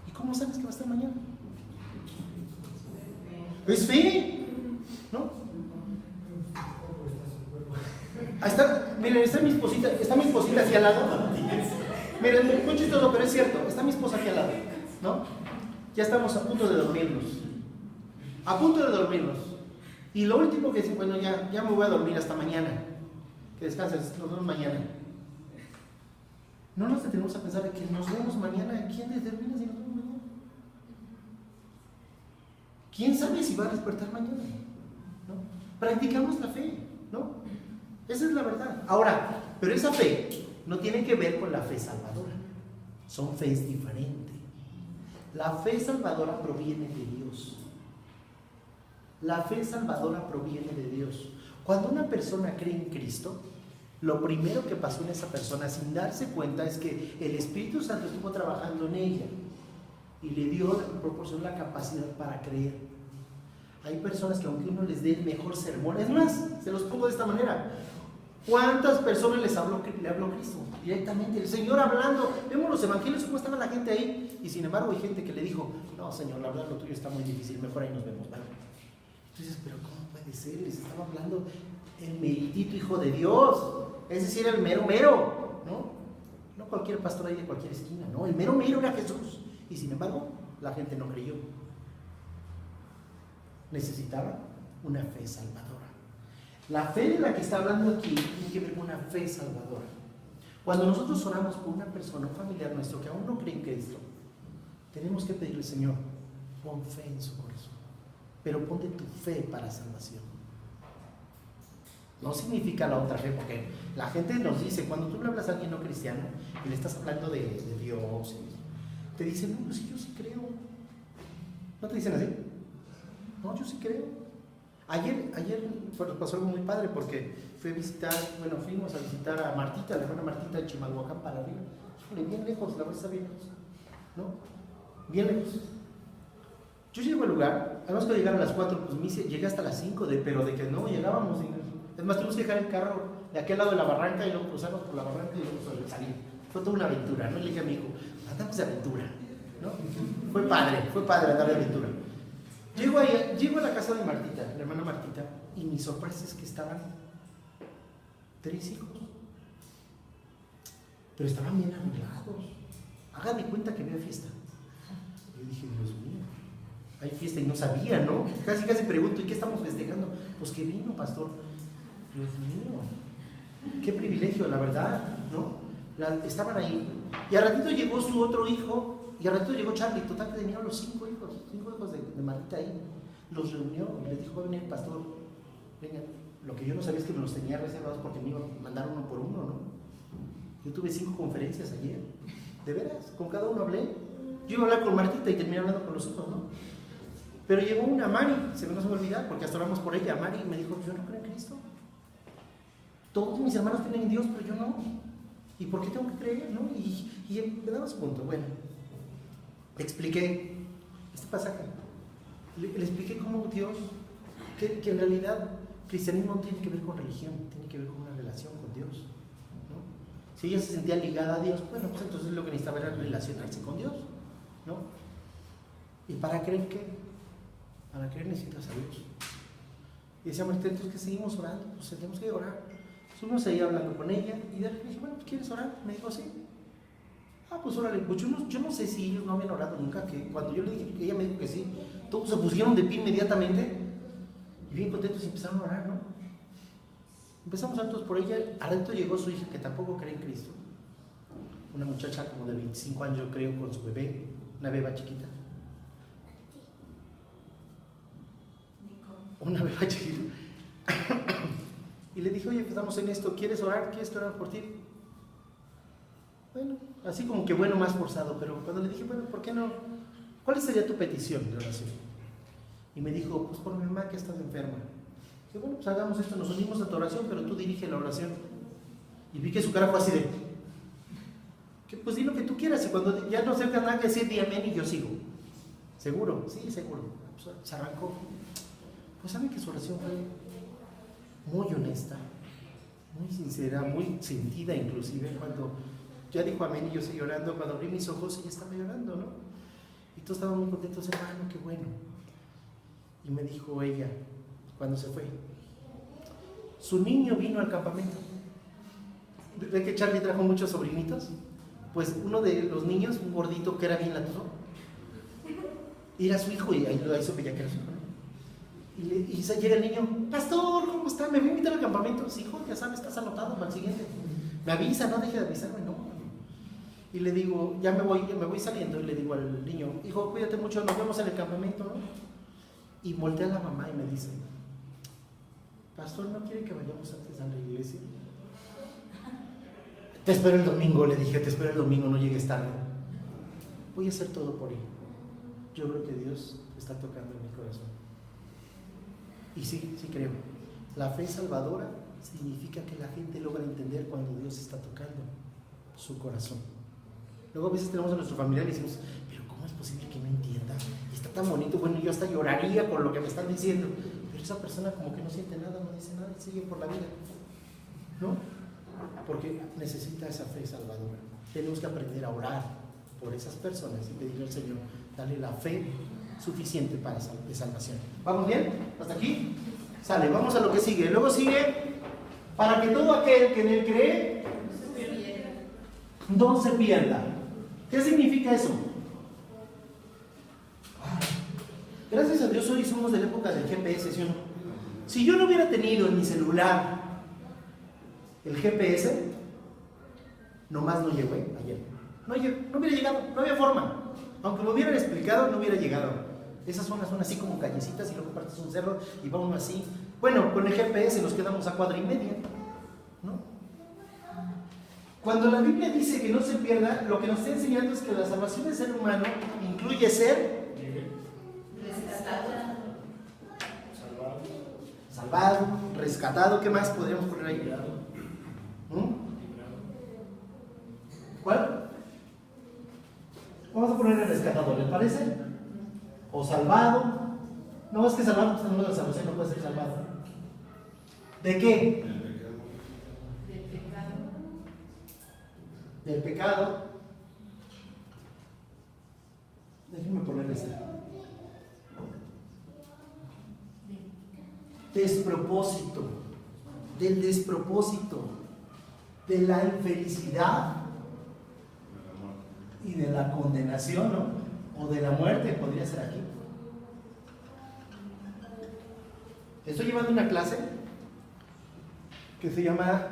¿y cómo sabes que va a estar mañana? Es fe, ¿no? Miren, está mi esposita aquí al lado. Miren, muy chistoso, pero es cierto, está mi esposa aquí al lado, ¿no? Ya estamos a punto de dormirnos. A punto de dormirnos. Y lo último que dice, bueno, ya me voy a dormir hasta mañana. Que descanses, nos vemos mañana. No nos detenemos a pensar de que nos vemos mañana. ¿Quién determina si nos vemos mañana? ¿Quién sabe si va a despertar mañana? ¿No? Practicamos la fe, ¿no? Esa es la verdad. Ahora, pero esa fe no tiene que ver con la fe salvadora. Son fees diferentes. La fe salvadora proviene de Dios. La fe salvadora proviene de Dios. Cuando una persona cree en Cristo, lo primero que pasó en esa persona sin darse cuenta es que el Espíritu Santo estuvo trabajando en ella y le proporcionó la capacidad para creer. Hay personas que aunque uno les dé el mejor sermón, es más, se los pongo de esta manera. ¿Cuántas personas le habló Cristo? Directamente, el Señor hablando. Vemos los evangelios, cómo estaba la gente ahí. Y sin embargo hay gente que le dijo, no Señor, la verdad lo tuyo está muy difícil, mejor ahí nos vemos, ¿vale? Entonces, pero ¿cómo puede ser? Les estaba hablando el meritito Hijo de Dios, es decir, el mero mero, ¿no? No cualquier pastor ahí de cualquier esquina, no, el mero mero era Jesús. Y sin embargo, la gente no creyó. Necesitaba una fe salvadora. La fe de la que está hablando aquí tiene que ver con una fe salvadora. Cuando nosotros oramos por una persona, un familiar nuestro que aún no cree en Cristo, tenemos que pedirle, Señor, pon fe en su corazón, pero ponte tu fe para salvación. No significa la otra fe, porque la gente nos dice, cuando tú le hablas a alguien no cristiano y le estás hablando de Dios, te dicen, no, pues yo sí creo. ¿No te dicen así? No, yo sí creo. Ayer pasó algo muy padre porque fuimos a visitar a Martita, la hermana Martita de Chimalhuacán para arriba. Bien lejos, la verdad está bien lejos. ¿no? Bien lejos. Yo llego al lugar, además que llegar a las 4, pues me hice, llegué hasta las 5, pero de que no llegábamos. Es más, tuvimos que dejar el carro de aquel lado de la barranca y luego cruzarnos por la barranca y luego salir. Fue toda una aventura, ¿no? Le dije a mi hijo, andamos de aventura, ¿no? Fue padre andar de aventura. Llego a la casa de Martita, la hermana Martita, y mi sorpresa es que estaban 3 hijos. Pero estaban bien arreglados. Hagan de cuenta que había fiesta. Yo dije, Dios mío, hay fiesta y no sabía, ¿no? Casi pregunto, ¿y qué estamos festejando? Pues que vino, pastor. Dios mío, qué privilegio, la verdad, ¿no? Estaban ahí. Y al ratito llegó su otro hijo, y al ratito llegó Charlie. Total que tenían los 5 hijos de Martita ahí. Los reunió y les dijo, ven el pastor, venga. Lo que yo no sabía es que me los tenía reservados porque me iba a mandar uno por uno, ¿no? Yo tuve 5 conferencias ayer, de veras, con cada uno hablé. Yo iba a hablar con Martita y terminé hablando con los hijos, ¿no? Pero llegó una Mari, no se me va a olvidar, porque hasta hablamos por ella. Mari me dijo, yo no creo en Cristo. Todos mis hermanos creen en Dios, pero yo no. ¿Y por qué tengo que creer, no? Y me daba su punto. Bueno, le expliqué este pasaje. Le expliqué cómo Dios, que en realidad cristianismo no tiene que ver con religión, tiene que ver con una relación con Dios, ¿no? Si ella se sentía ligada a Dios, bueno, pues entonces lo que necesitaba era relacionarse con Dios, ¿no? ¿Y para creer qué? Para creer necesitas a Dios. Y decía Marta, entonces que seguimos orando, pues tenemos que orar. Estuvimos ahí hablando con ella y de repente dije, bueno, pues ¿quieres orar? Me dijo, sí. Ah, pues órale, pues yo no sé si ellos no habían orado nunca, que cuando yo le dije que ella me dijo que sí, todos se pusieron de pie inmediatamente y bien contentos y empezaron a orar, ¿no? Empezamos a orar todos por ella. Al rato llegó su hija que tampoco cree en Cristo, una muchacha como de 25 años, yo creo, con su bebé, una beba chiquita. Una beba chiquita. Y le dije, oye, pues estamos en esto, ¿quieres orar? ¿Quieres que oramos por ti? Bueno, así como que bueno, más forzado, pero cuando le dije, bueno, ¿por qué no? ¿Cuál sería tu petición de oración? Y me dijo, pues por mi mamá que está enferma. Dije, bueno, pues hagamos esto, nos unimos a tu oración, pero tú dirige la oración. Y vi que su cara fue así de, que pues di lo que tú quieras, y cuando ya no acerca nada que decir, di amén y yo sigo. ¿Seguro? Sí, seguro. Pues, se arrancó. Pues saben que su oración fue muy honesta, muy sincera, muy sentida inclusive. Cuando ya dijo amén y yo seguí orando, cuando abrí mis ojos ella estaba llorando, ¿no? Y todos estaban muy contentos, hermano, qué bueno. Y me dijo ella, cuando se fue, su niño vino al campamento. ¿Ve que Charlie trajo muchos sobrinitos? Pues uno de los niños, un gordito que era bien latoso, era su hijo, y ahí supe ya que era su hijo, ¿no? Y llega el niño, pastor, ¿cómo está? ¿Me voy a invitar al campamento? Sí, hijo, ya sabes, estás anotado para el siguiente. Me avisa, no deje de avisarme, no. Y le digo, ya me voy saliendo, y le digo al niño, hijo, cuídate mucho, nos vemos en el campamento, ¿no? Y voltea a la mamá y me dice, pastor, ¿no quiere que vayamos antes a la iglesia? Te espero el domingo, le dije, te espero el domingo, no llegues tarde. Voy a hacer todo por él. Yo creo que Dios está tocando en mi corazón. Y sí creo. La fe salvadora significa que la gente logra entender cuando Dios está tocando su corazón. Luego a veces tenemos a nuestro familiar y decimos, pero ¿cómo es posible que no entienda? Está tan bonito, bueno, yo hasta lloraría por lo que me están diciendo. Pero esa persona como que no siente nada, no dice nada y sigue por la vida, ¿no? Porque necesita esa fe salvadora. Tenemos que aprender a orar por esas personas y pedirle al Señor, darle la fe suficiente para de salvación. ¿Vamos bien? ¿Hasta aquí? Sale, vamos a lo que sigue. Luego sigue, para que todo aquel que en él cree no se pierda. ¿Qué significa eso? Gracias a Dios hoy somos de la época del GPS, ¿sí o no? Si yo no hubiera tenido en mi celular el GPS, nomás no llegó ayer. No hubiera llegado, no había forma. Aunque me hubieran explicado, no hubiera llegado. Esas zonas son así como callecitas y luego partes un cerro y va uno así. Bueno, con el GPS nos quedamos a 1.5 cuadras, ¿no? Cuando la Biblia dice que no se pierda, lo que nos está enseñando es que la salvación del ser humano incluye ser salvado, rescatado. ¿Qué más podríamos poner ahí? ¿Cuál? Vamos a ponerle rescatado, ¿les parece? O salvado. No, es que salvado, pues no, de salvación no puede ser salvado. ¿De qué? Del pecado. Del pecado. Déjenme ponerle esto. Despropósito. Del despropósito. De la infelicidad. Y de la condenación, ¿no? O de la muerte, podría ser aquí. Estoy llevando una clase que se llama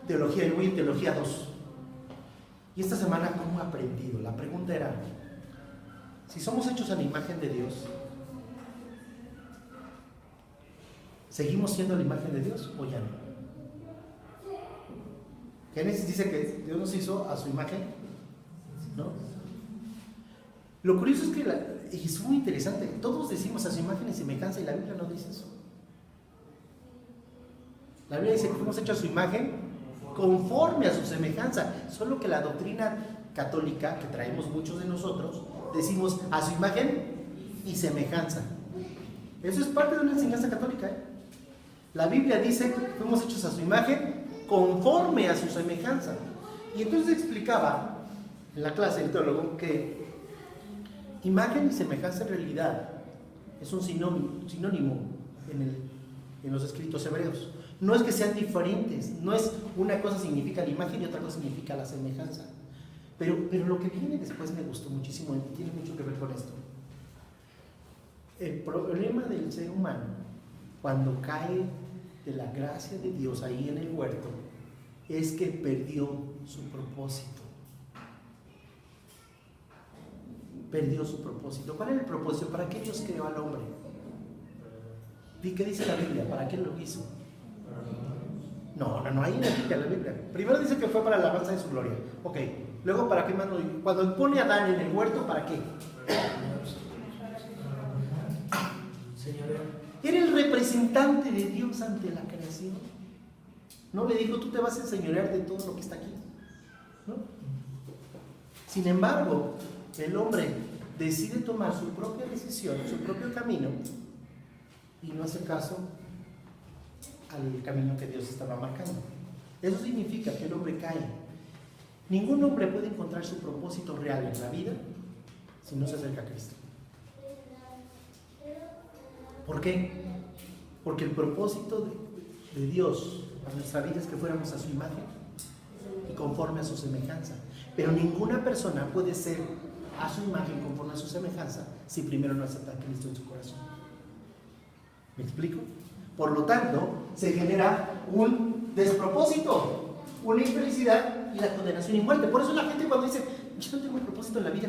Teología, yo voy en Teología 2. Y esta semana, ¿cómo he aprendido? La pregunta era, si somos hechos a la imagen de Dios, ¿seguimos siendo la imagen de Dios o ya no? Génesis dice que Dios nos hizo a su imagen, ¿no? Lo curioso es que, y es muy interesante, todos decimos a su imagen y semejanza y la Biblia no dice eso. La Biblia dice que fuimos hechos a su imagen conforme a su semejanza, solo que la doctrina católica que traemos muchos de nosotros, decimos a su imagen y semejanza. Eso es parte de una enseñanza católica, ¿eh? La Biblia dice que fuimos hechos a su imagen conforme a su semejanza. Y entonces explicaba en la clase el teólogo que imagen y semejanza en realidad es un sinónimo en los escritos hebreos. No es que sean diferentes, no es una cosa significa la imagen y otra cosa significa la semejanza. Pero lo que viene después me gustó muchísimo y tiene mucho que ver con esto. El problema del ser humano, cuando cae de la gracia de Dios ahí en el huerto, es que perdió su propósito. Perdió su propósito. ¿Cuál era el propósito? ¿Para qué Dios creó al hombre? ¿Y qué dice la Biblia? ¿Para qué lo hizo? No, ahí en la Biblia. Primero dice que fue para la alabanza de su gloria. Ok, luego ¿para qué más lo dijo? Cuando pone a Adán en el huerto, ¿para qué? Era el representante de Dios ante la creación. No le dijo, tú te vas a enseñorear de todo lo que está aquí, ¿no? Sin embargo, el hombre decide tomar su propia decisión, su propio camino, y no hace caso al camino que Dios estaba marcando. Eso significa que el hombre cae. Ningún hombre puede encontrar su propósito real en la vida si no se acerca a Cristo. ¿Por qué? Porque el propósito de Dios a nuestra vida es que fuéramos a su imagen y conforme a su semejanza. Pero ninguna persona puede ser a su imagen conforme a su semejanza si primero no acepta a Cristo en su corazón. ¿Me explico? Por lo tanto, se genera un despropósito, una infelicidad y la condenación y muerte. Por eso la gente cuando dice, yo no tengo un propósito en la vida,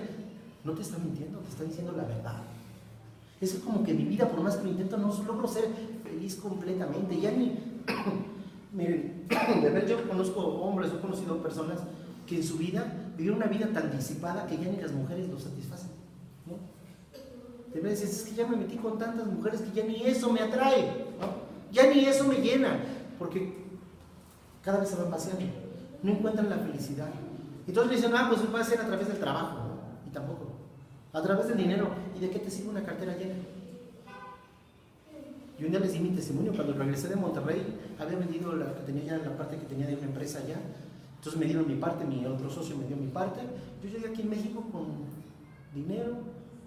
no te está mintiendo, te está diciendo la verdad. Es como que mi vida, por más que lo intento, no logro ser feliz completamente. Ya ni... Miren, de ver, yo conozco hombres, he conocido personas que en su vida vivieron una vida tan disipada que ya ni las mujeres lo satisfacen, ¿no? De veces es que ya me metí con tantas mujeres que ya ni eso me atrae, ¿no? Ya ni eso me llena, porque cada vez se van vaciando, no encuentran la felicidad. Entonces le dicen, pues va a ser a través del trabajo, ¿no? Y tampoco. A través del dinero. ¿Y de qué te sirve una cartera llena? Yo un día les di mi testimonio. Cuando regresé de Monterrey, había vendido la que tenía ya, la parte que tenía de una empresa allá. Entonces me dieron mi parte, mi otro socio me dio mi parte. Yo llegué aquí en México con dinero,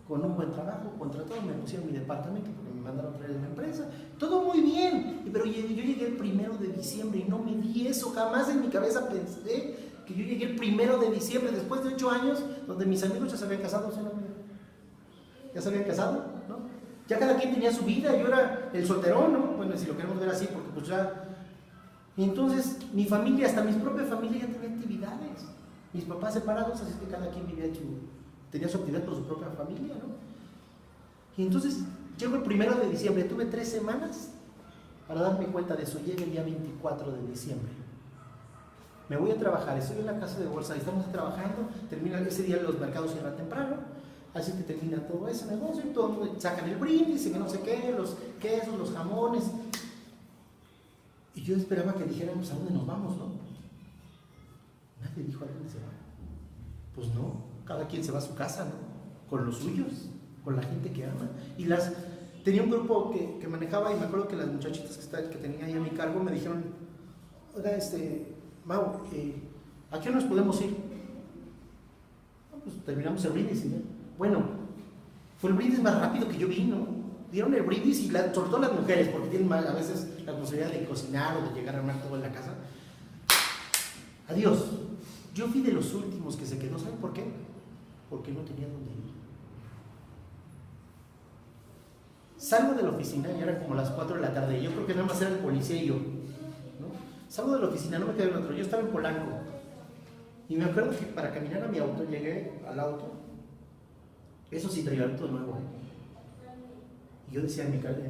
con un buen trabajo, contratado, me pusieron mi departamento porque me mandaron a traer de la empresa. Todo muy bien. Pero yo llegué el 1 de diciembre y no me di eso. Jamás en mi cabeza pensé que yo llegué el 1 de diciembre, después de 8 años, donde mis amigos ya se habían casado, ¿sí, no? Ya se habían casado, ¿no? Ya cada quien tenía su vida, yo era el solterón, ¿no? Bueno, si lo queremos ver así, porque pues ya... Y entonces, mi familia, hasta mi propia familia ya tenía actividades. Mis papás separados, así que cada quien vivía tenía su actividad con su propia familia, ¿no? Y entonces, llego el 1 de diciembre, tuve 3 semanas para darme cuenta de eso. Llega el día 24 de diciembre. Me voy a trabajar, estoy en la casa de bolsa, estamos trabajando, termina ese día los mercados cierran temprano, así que termina todo ese negocio y todo el mundo sacan el brindis y que no sé qué, los quesos, los jamones. Y yo esperaba que dijéramos a dónde nos vamos, ¿no? Nadie dijo a dónde se va. Pues no. Cada quien se va a su casa, ¿no? Con los suyos, con la gente que ama. Y tenía un grupo que manejaba, y me acuerdo que las muchachitas que tenía ahí a mi cargo me dijeron: oiga, Mau, ¿a qué hora nos podemos ir? No, pues terminamos el brindis, ¿no? Bueno, fue el brindis más rápido que yo vi, ¿no? Dieron el brindis y sobre todo las mujeres, porque tienen a veces la posibilidad de cocinar o de llegar a armar todo en la casa. Adiós. Yo fui de los últimos que se quedó. ¿Saben por qué? Porque no tenía dónde ir. Salgo de la oficina y eran como las 4 de la tarde. Yo creo que nada más era el policía y yo, ¿no? Salgo de la oficina, no me quedé en otro. Yo estaba en Polanco. Y me acuerdo que para caminar a mi auto, llegué al auto. Eso sí, traía auto nuevo, ¿eh? Y yo decía en mi cuenta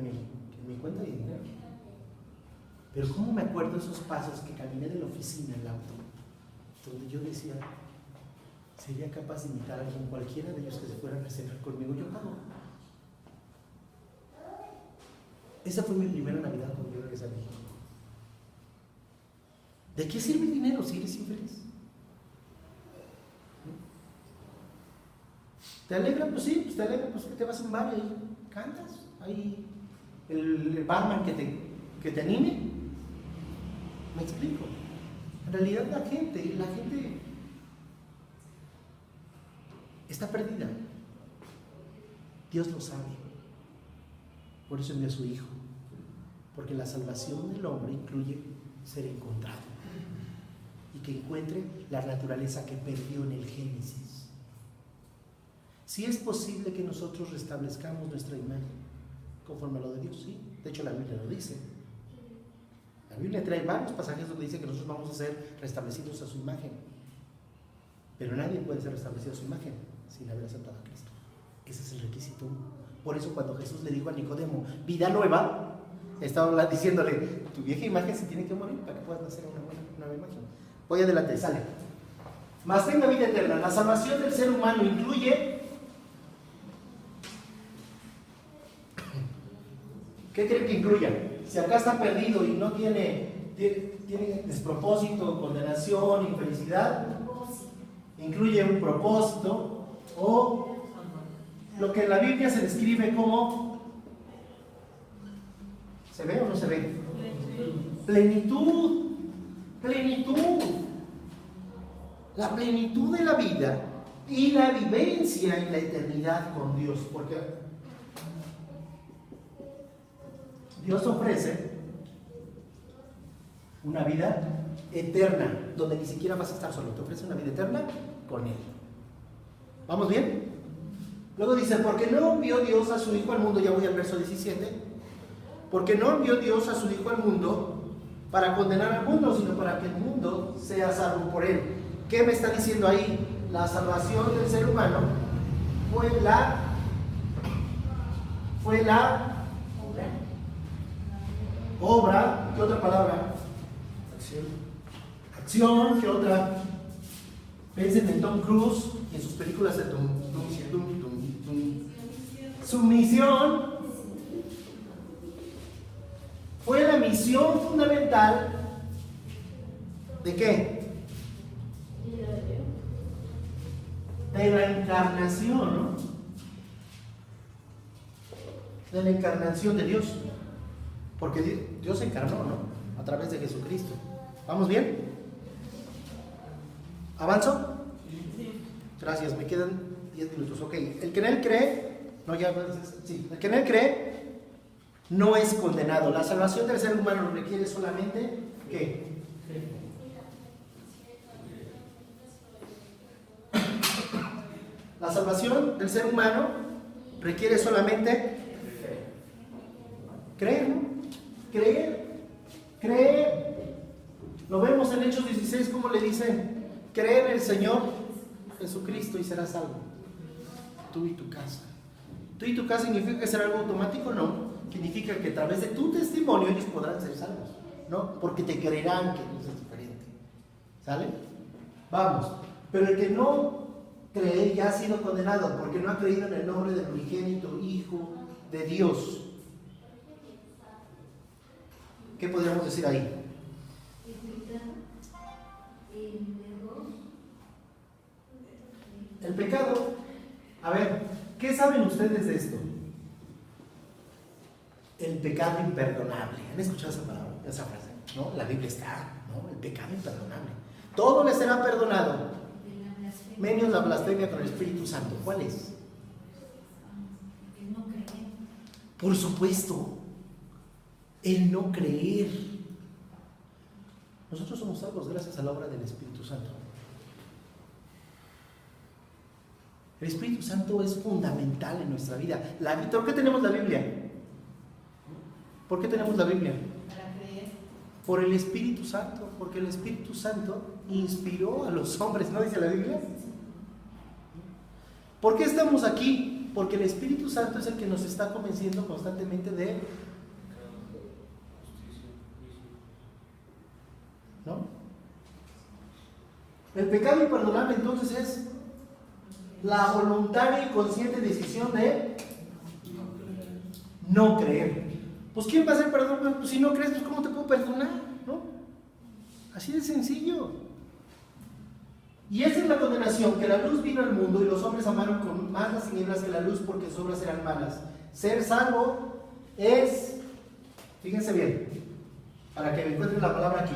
de dinero. Pero ¿cómo me acuerdo esos pasos que caminé de la oficina al auto? Donde yo decía, sería capaz de invitar a alguien, cualquiera de ellos que se fueran a cenar conmigo, yo pago. Esa fue mi primera Navidad cuando yo regresé a México. ¿De qué sirve el dinero si eres infeliz? ¿Te alegra? Pues sí, pues te alegra, pues que te vas a un bar y ahí cantas, ahí el barman que te anime. ¿Me explico? En realidad la gente está perdida. Dios lo sabe. Por eso envió a su Hijo. Porque la salvación del hombre incluye ser encontrado. Y que encuentre la naturaleza que perdió en el Génesis. Si es posible que nosotros restablezcamos nuestra imagen conforme a lo de Dios, sí. De hecho la Biblia lo dice. La Biblia trae varios pasajes donde dice que nosotros vamos a ser restablecidos a su imagen. Pero nadie puede ser restablecido a su imagen sin haber aceptado a Cristo. Ese es el requisito. Por eso cuando Jesús le dijo a Nicodemo, vida nueva, estaba diciéndole, tu vieja imagen se tiene que morir para que puedas nacer una nueva imagen. Voy adelante, sale. Mas tenga vida eterna. La salvación del ser humano incluye... ¿Qué creen que incluya? Si acá está perdido y no tiene despropósito, condenación, infelicidad, incluye un propósito o lo que en la Biblia se describe como, ¿se ve o no se ve? Plenitud. Plenitud. La plenitud de la vida y la vivencia en la eternidad con Dios, porque Dios ofrece una vida eterna, donde ni siquiera vas a estar solo, te ofrece una vida eterna con Él. ¿Vamos bien? Luego dice, porque no envió Dios a su Hijo al mundo, ya voy al verso 17, porque no envió Dios a su Hijo al mundo para condenar al mundo, sino para que el mundo sea salvo por Él. ¿Qué me está diciendo ahí? La salvación del ser humano fue la obra, ¿qué otra palabra? Acción, ¿qué otra? Piensen en Tom Cruise y en sus películas de sumisión. Fue la misión fundamental ¿de qué? De la encarnación, ¿no? De la encarnación de Dios. Porque Dios se encarnó, ¿no? A través de Jesucristo. ¿Vamos bien? ¿Avanzo? Gracias, me quedan 10 minutos. Ok, el que en Él cree, no, ya, sí, el que en Él cree no es condenado. La salvación del ser humano requiere solamente, ¿qué? La salvación del ser humano requiere solamente creer, ¿no? Creer. Lo vemos en Hechos 16, como le dicen, cree en el Señor Jesucristo y serás salvo. Tú y tu casa. Tú y tu casa significa que será algo automático, no. Significa que a través de tu testimonio ellos podrán ser salvos, ¿no? Porque te creerán que Dios es diferente. ¿Sale? Vamos. Pero el que no cree ya ha sido condenado porque no ha creído en el nombre del unigénito Hijo de Dios. ¿Qué podríamos decir ahí? El pecado, a ver, ¿qué saben ustedes de esto? El pecado imperdonable. ¿Han escuchado esa palabra, esa frase? ¿No? La Biblia está, ¿no? El pecado imperdonable. Todo le será perdonado, menos la blasfemia con el Espíritu Santo. ¿Cuál es? El no creer. Por supuesto, el no creer. Nosotros somos salvos gracias a la obra del Espíritu Santo. El Espíritu Santo es fundamental en nuestra vida. ¿Por qué tenemos la Biblia? ¿Por qué tenemos la Biblia? Para creer. Por el Espíritu Santo, porque el Espíritu Santo inspiró a los hombres, ¿no dice la Biblia? ¿Por qué estamos aquí? Porque el Espíritu Santo es el que nos está convenciendo constantemente de... ¿no? El pecado imperdonable entonces es la voluntaria y consciente decisión de no creer. Pues ¿quién va a ser perdón? Pues si no crees, pues ¿cómo te puedo perdonar? ¿No? Así de sencillo. Y esa es la condenación, que la luz vino al mundo y los hombres amaron con más las tinieblas que la luz porque sus obras eran malas. Ser salvo es, fíjense bien, para que me encuentren la palabra aquí.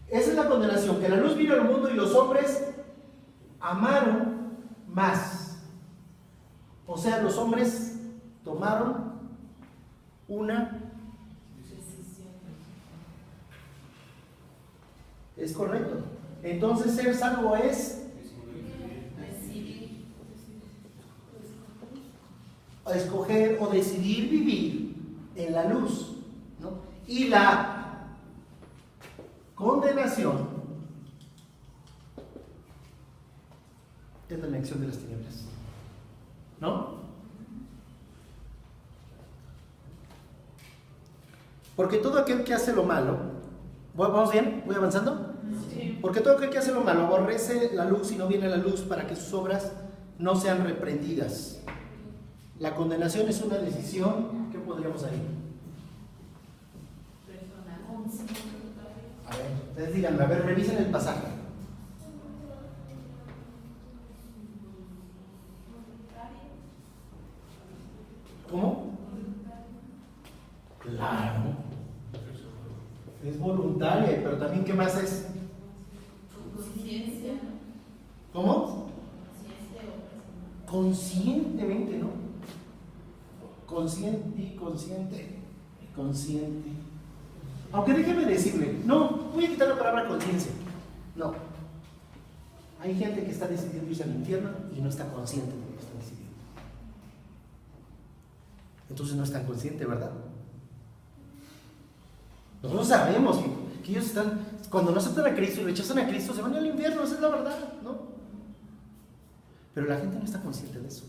Esa es la condenación, que la luz vino al mundo y los hombres amaron más. O sea, los hombres tomaron una Decisión. Es correcto. Entonces ser salvo es Decidir. escoger o decidir vivir en la luz, ¿no? Y la condenación es la elección de las tinieblas, ¿no? Porque todo aquel que hace lo malo, ¿vamos bien? ¿Voy avanzando? Sí. Porque todo aquel que hace lo malo aborrece la luz y no viene a la luz para que sus obras no sean reprendidas. La condenación es una decisión. ¿Qué podríamos ahí? Personal. A ver, ustedes díganme, a ver, revisen el pasaje. ¿Cómo? Claro. Es voluntaria, pero también ¿qué más es? Conciencia, ¿no? ¿Cómo? Conciencia o personal. Conscientemente, ¿no? Consciente y consciente. Consciente. Aunque déjeme decirle, no, voy a quitar la palabra conciencia. No. Hay gente que está decidiendo irse al infierno y no está consciente de lo que está decidiendo. Entonces no están conscientes, ¿verdad? Nosotros sabemos que ellos están, cuando no aceptan a Cristo y rechazan a Cristo, se van al infierno, esa es la verdad, ¿no? Pero la gente no está consciente de eso.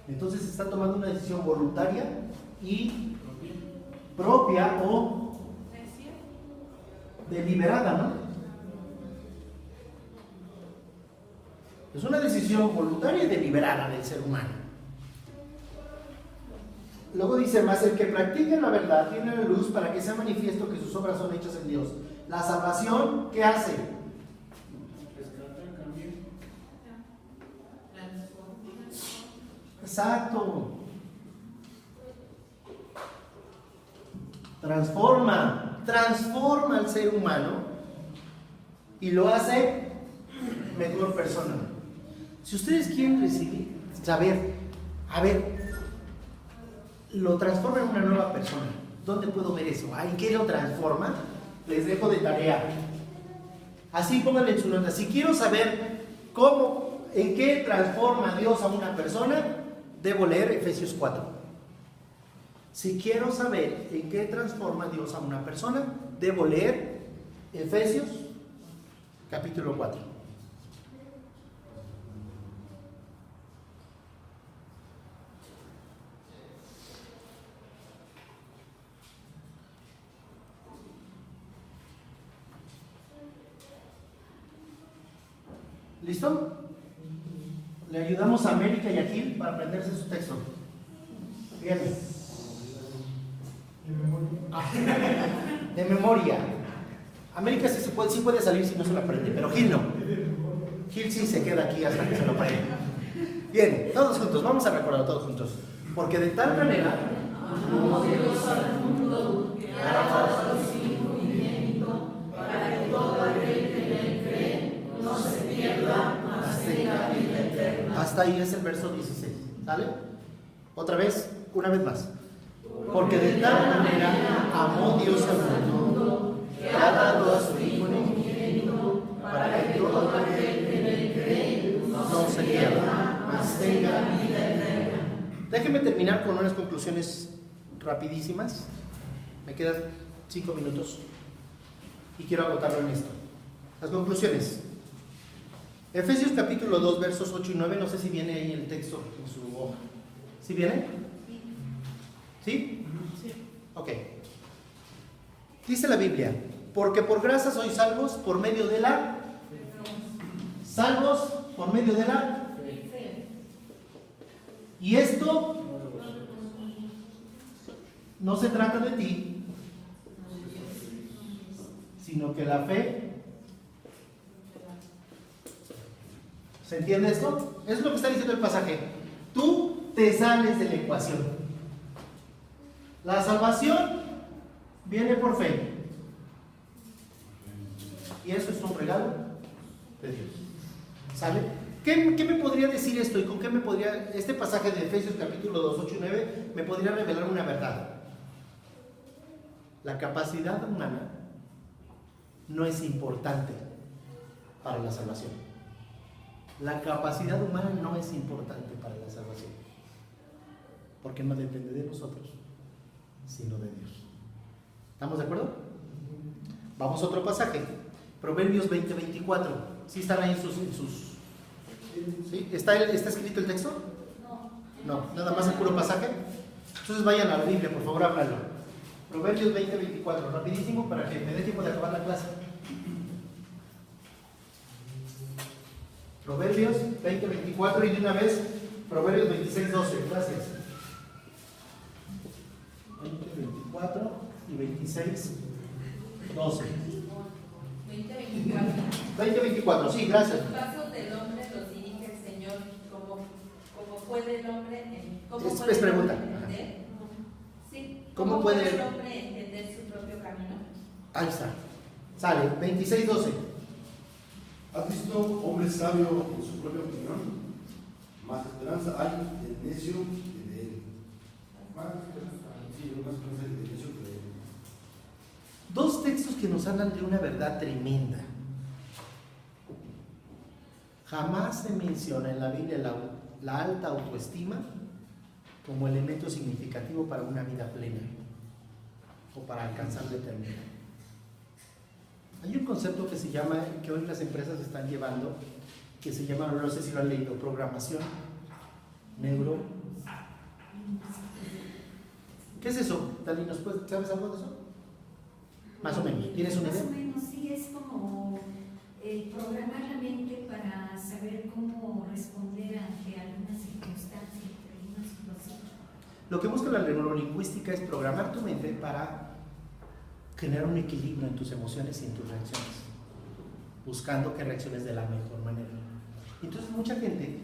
Entonces está tomando una decisión voluntaria y propia o deliberada, ¿no? Es una decisión voluntaria y deliberada del ser humano. Luego dice más, el que practica la verdad tiene la luz para que sea manifiesto que sus obras son hechas en Dios. La salvación, ¿qué hace? Exacto. Transforma al ser humano y lo hace mejor persona. Si ustedes quieren saber, a ver, lo transforma en una nueva persona. ¿Dónde puedo ver eso? ¿En qué lo transforma? Les dejo de tarea. Así pónganle en su nota. Si quiero saber en qué transforma Dios a una persona, debo leer Efesios 4. Si quiero saber en qué transforma Dios a una persona, debo leer Efesios capítulo 4. ¿Listo? Le ayudamos a América y a Gil para aprenderse su texto. Fíjense. De memoria. América sí puede salir si no se lo aprende, pero Gil no. Gil sí se queda aquí hasta que se lo pague. Bien, todos juntos, vamos a recordar todos juntos. Porque de tal manera amó Dios al mundo que ha dado a su Hijo unigénito, para que todo aquel que en él cree no se pierda, mas tenga vida eterna. hasta ahí es el verso 16. ¿Sale? Otra vez, una vez más. Porque de tal manera amó Dios al mundo que ha dado a su Hijo unigénito, para que todo aquel que en él cree no se pierda, mas tenga vida eterna. Déjenme terminar con unas conclusiones rapidísimas. Me quedan 5 minutos y quiero agotarlo en esto. Las conclusiones. Efesios capítulo 2, versos 8 y 9. No sé si viene ahí el texto en su hoja. ¿Sí viene? ¿Sí? Sí. Ok. Dice la Biblia: porque por gracia sois salvos por medio de la... Salvos por medio de la... Y esto no se trata de ti, sino que la fe... ¿Se entiende esto? Eso es lo que está diciendo el pasaje. Tú te sales de la ecuación. La salvación viene por fe. Y eso es un regalo de Dios. ¿Sale? ¿Qué me podría decir esto? ¿Y con qué me podría... Este pasaje de Efesios capítulo 2, 8 y 9 me podría revelar una verdad? La capacidad humana no es importante para la salvación. La capacidad humana no es importante para la salvación, porque no depende de nosotros, sino de Dios. ¿Estamos de acuerdo? Vamos a otro pasaje. Proverbios 20, 24. ¿Sí están ahí en sus... ¿Sí? ¿Está escrito el texto? No, nada más el puro pasaje. Entonces vayan a la Biblia, por favor, háblanlo. Proverbios 20, 24. Rapidísimo para que me dé tiempo de acabar la clase. Proverbios 20, 24 y de una vez Proverbios 26, 12. Gracias. 20, 24 y 26, 12. 20, 24, sí, gracias. Los pasos del hombre los dirige el Señor. ¿Cómo puede el hombre Es pregunta. entender? Sí. ¿Cómo puede el hombre entender su propio camino? Ahí está. Sale, 26, 12. ¿Has visto hombre sabio en su propia opinión? Más esperanza hay del necio que de él. Sí, más esperanza hay del necio que de él. Dos textos que nos hablan de una verdad tremenda. Jamás se menciona en la Biblia la alta autoestima como elemento significativo para una vida plena o para alcanzar la eternidad. Hay un concepto que se llama, que hoy las empresas están llevando, que se llama, no sé si lo han leído, programación neuro. ¿Qué es eso, Dali? ¿Sabes algo de eso? Más o menos, ¿tienes una idea? Más o menos, sí, es como programar la mente para saber cómo responder ante alguna circunstancia, alguna situación. Lo que busca la neurolingüística es programar tu mente para generar un equilibrio en tus emociones y en tus reacciones, buscando que reacciones de la mejor manera. Entonces mucha gente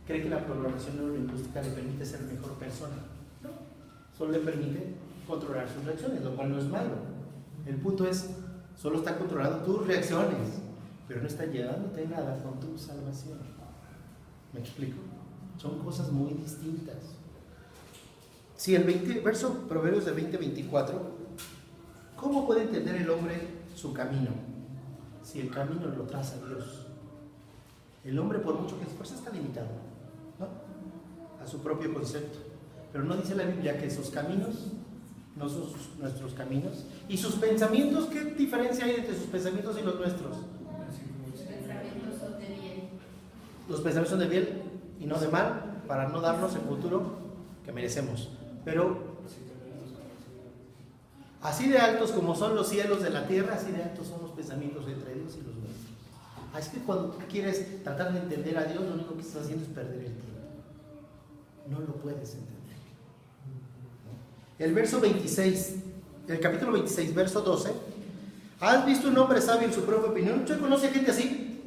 cree que la programación neurolingüística le permite ser mejor persona. No, solo le permite controlar sus reacciones, lo cual no es malo. El punto es, solo está controlando tus reacciones, pero no está llevándote nada con tu salvación. ¿Me explico? Son cosas muy distintas. Si el verso Proverbios de 20-24, ¿cómo puede entender el hombre su camino? Si el camino lo traza Dios. El hombre, por mucho que se esfuerce, está limitado, ¿no? A su propio concepto. Pero no dice la Biblia que sus caminos no son nuestros caminos. ¿Y sus pensamientos? ¿Qué diferencia hay entre sus pensamientos y los nuestros? Los pensamientos son de bien. Los pensamientos son de bien y no de mal, para no darnos el futuro que merecemos. Pero así de altos como son los cielos de la tierra, así de altos son los pensamientos entre Dios y los nuestros. Así que cuando tú quieres tratar de entender a Dios, lo único que estás haciendo es perder el tiempo. No lo puedes entender. El verso 26, el capítulo 26, verso 12. ¿Has visto un hombre sabio en su propia opinión? ¿Usted conoce gente así?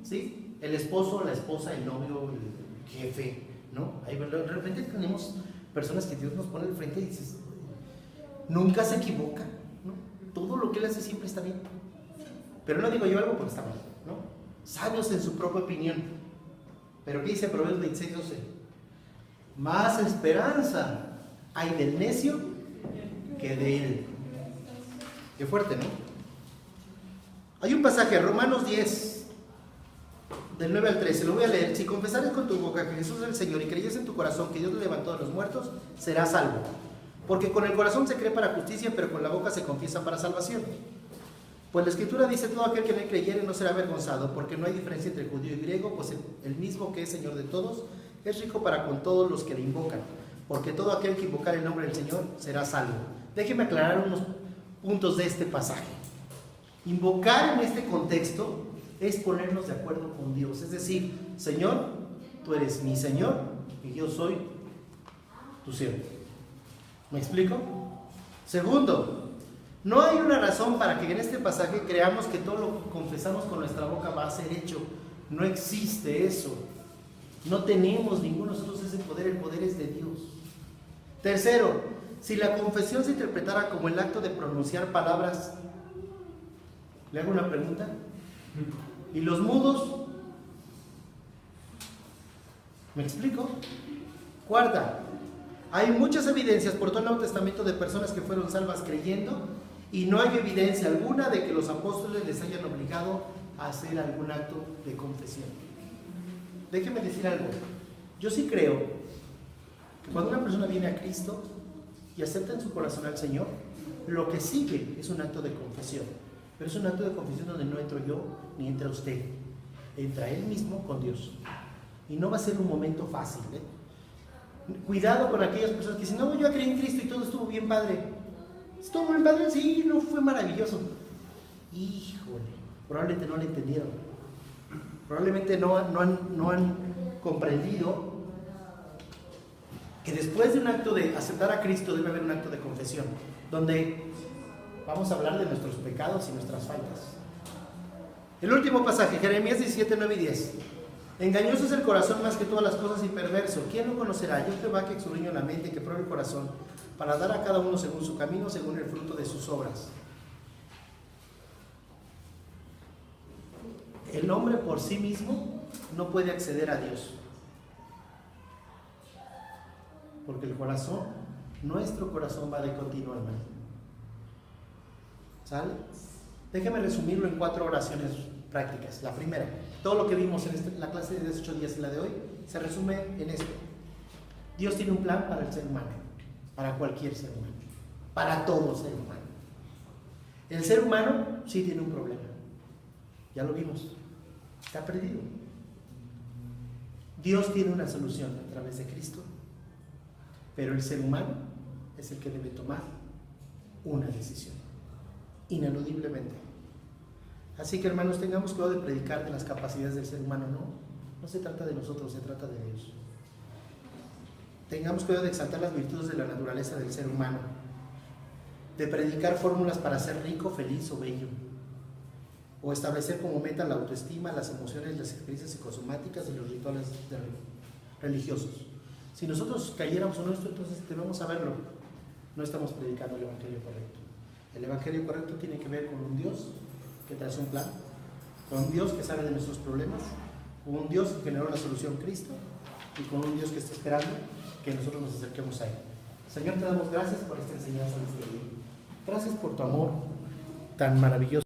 ¿sí? El esposo, la esposa, el novio, el jefe, ¿no? Ahí de repente tenemos personas que Dios nos pone al frente y dices, nunca se equivoca, ¿no? Todo lo que él hace siempre está bien. Pero no digo yo algo porque está mal, ¿no? Sabios en su propia opinión. Pero ¿qué dice Proverbios 26, 12? Más esperanza hay del necio que de él. Qué fuerte, ¿no? Hay un pasaje, Romanos 10, del 9 al 13, lo voy a leer. Si confesares con tu boca que Jesús es el Señor y creyes en tu corazón que Dios le levantó de los muertos, serás salvo. Porque con el corazón se cree para justicia, pero con la boca se confiesa para salvación. Pues la Escritura dice, todo aquel que en él creyere no será avergonzado, porque no hay diferencia entre judío y griego, pues el mismo que es Señor de todos, es rico para con todos los que le invocan, porque todo aquel que invocar el nombre del Señor será salvo. Déjeme aclarar unos puntos de este pasaje. Invocar en este contexto es ponernos de acuerdo con Dios, es decir, Señor, tú eres mi Señor y yo soy tu siervo. ¿Me explico? Segundo, no hay una razón para que en este pasaje creamos que todo lo que confesamos con nuestra boca va a ser hecho. No existe eso. No tenemos ninguno de nosotros ese poder, el poder es de Dios. Tercero, si la confesión se interpretara como el acto de pronunciar palabras, ¿le hago una pregunta? ¿Y los mudos? ¿Me explico? Cuarta, hay muchas evidencias por todo el Nuevo Testamento de personas que fueron salvas creyendo y no hay evidencia alguna de que los apóstoles les hayan obligado a hacer algún acto de confesión. Déjeme decir algo. Yo sí creo que cuando una persona viene a Cristo y acepta en su corazón al Señor, lo que sigue es un acto de confesión. Pero es un acto de confesión donde no entro yo ni entra usted. Entra Él mismo con Dios. Y no va a ser un momento fácil, ¿eh? Cuidado con aquellas personas que dicen, no, yo creí en Cristo y todo estuvo bien padre. ¿Estuvo bien padre? Sí, no fue maravilloso. Híjole, probablemente no lo entendieron. Probablemente no han comprendido que después de un acto de aceptar a Cristo debe haber un acto de confesión, donde vamos a hablar de nuestros pecados y nuestras faltas. El último pasaje, Jeremías 17, 9 y 10. Engañoso es el corazón más que todas las cosas y perverso. ¿Quién lo conocerá? Yo Jehová que exuriño la mente y que pruebe el corazón, para dar a cada uno según su camino, según el fruto de sus obras. El hombre por sí mismo no puede acceder a Dios. Porque el corazón, nuestro corazón va de continuo al mal. ¿Sale? Déjeme resumirlo en 4 oraciones prácticas. La primera, todo lo que vimos en la clase de 18 días y la de hoy, se resume en esto. Dios tiene un plan para el ser humano, para cualquier ser humano, para todo ser humano. El ser humano sí tiene un problema, ya lo vimos, está perdido. Dios tiene una solución a través de Cristo, pero el ser humano es el que debe tomar una decisión, ineludiblemente. Así que, hermanos, tengamos cuidado de predicar de las capacidades del ser humano. No se trata de nosotros, se trata de Dios. Tengamos cuidado de exaltar las virtudes de la naturaleza del ser humano, de predicar fórmulas para ser rico, feliz o bello, o establecer como meta la autoestima, las emociones, las experiencias psicosomáticas y los rituales religiosos. Si nosotros cayéramos en esto, entonces debemos saberlo. No estamos predicando el evangelio correcto. El evangelio correcto tiene que ver con un Dios que trae un plan, con un Dios que sabe de nuestros problemas, con un Dios que generó la solución Cristo y con un Dios que está esperando que nosotros nos acerquemos a Él. Señor, te damos gracias por esta enseñanza de este día. Gracias por tu amor tan maravilloso.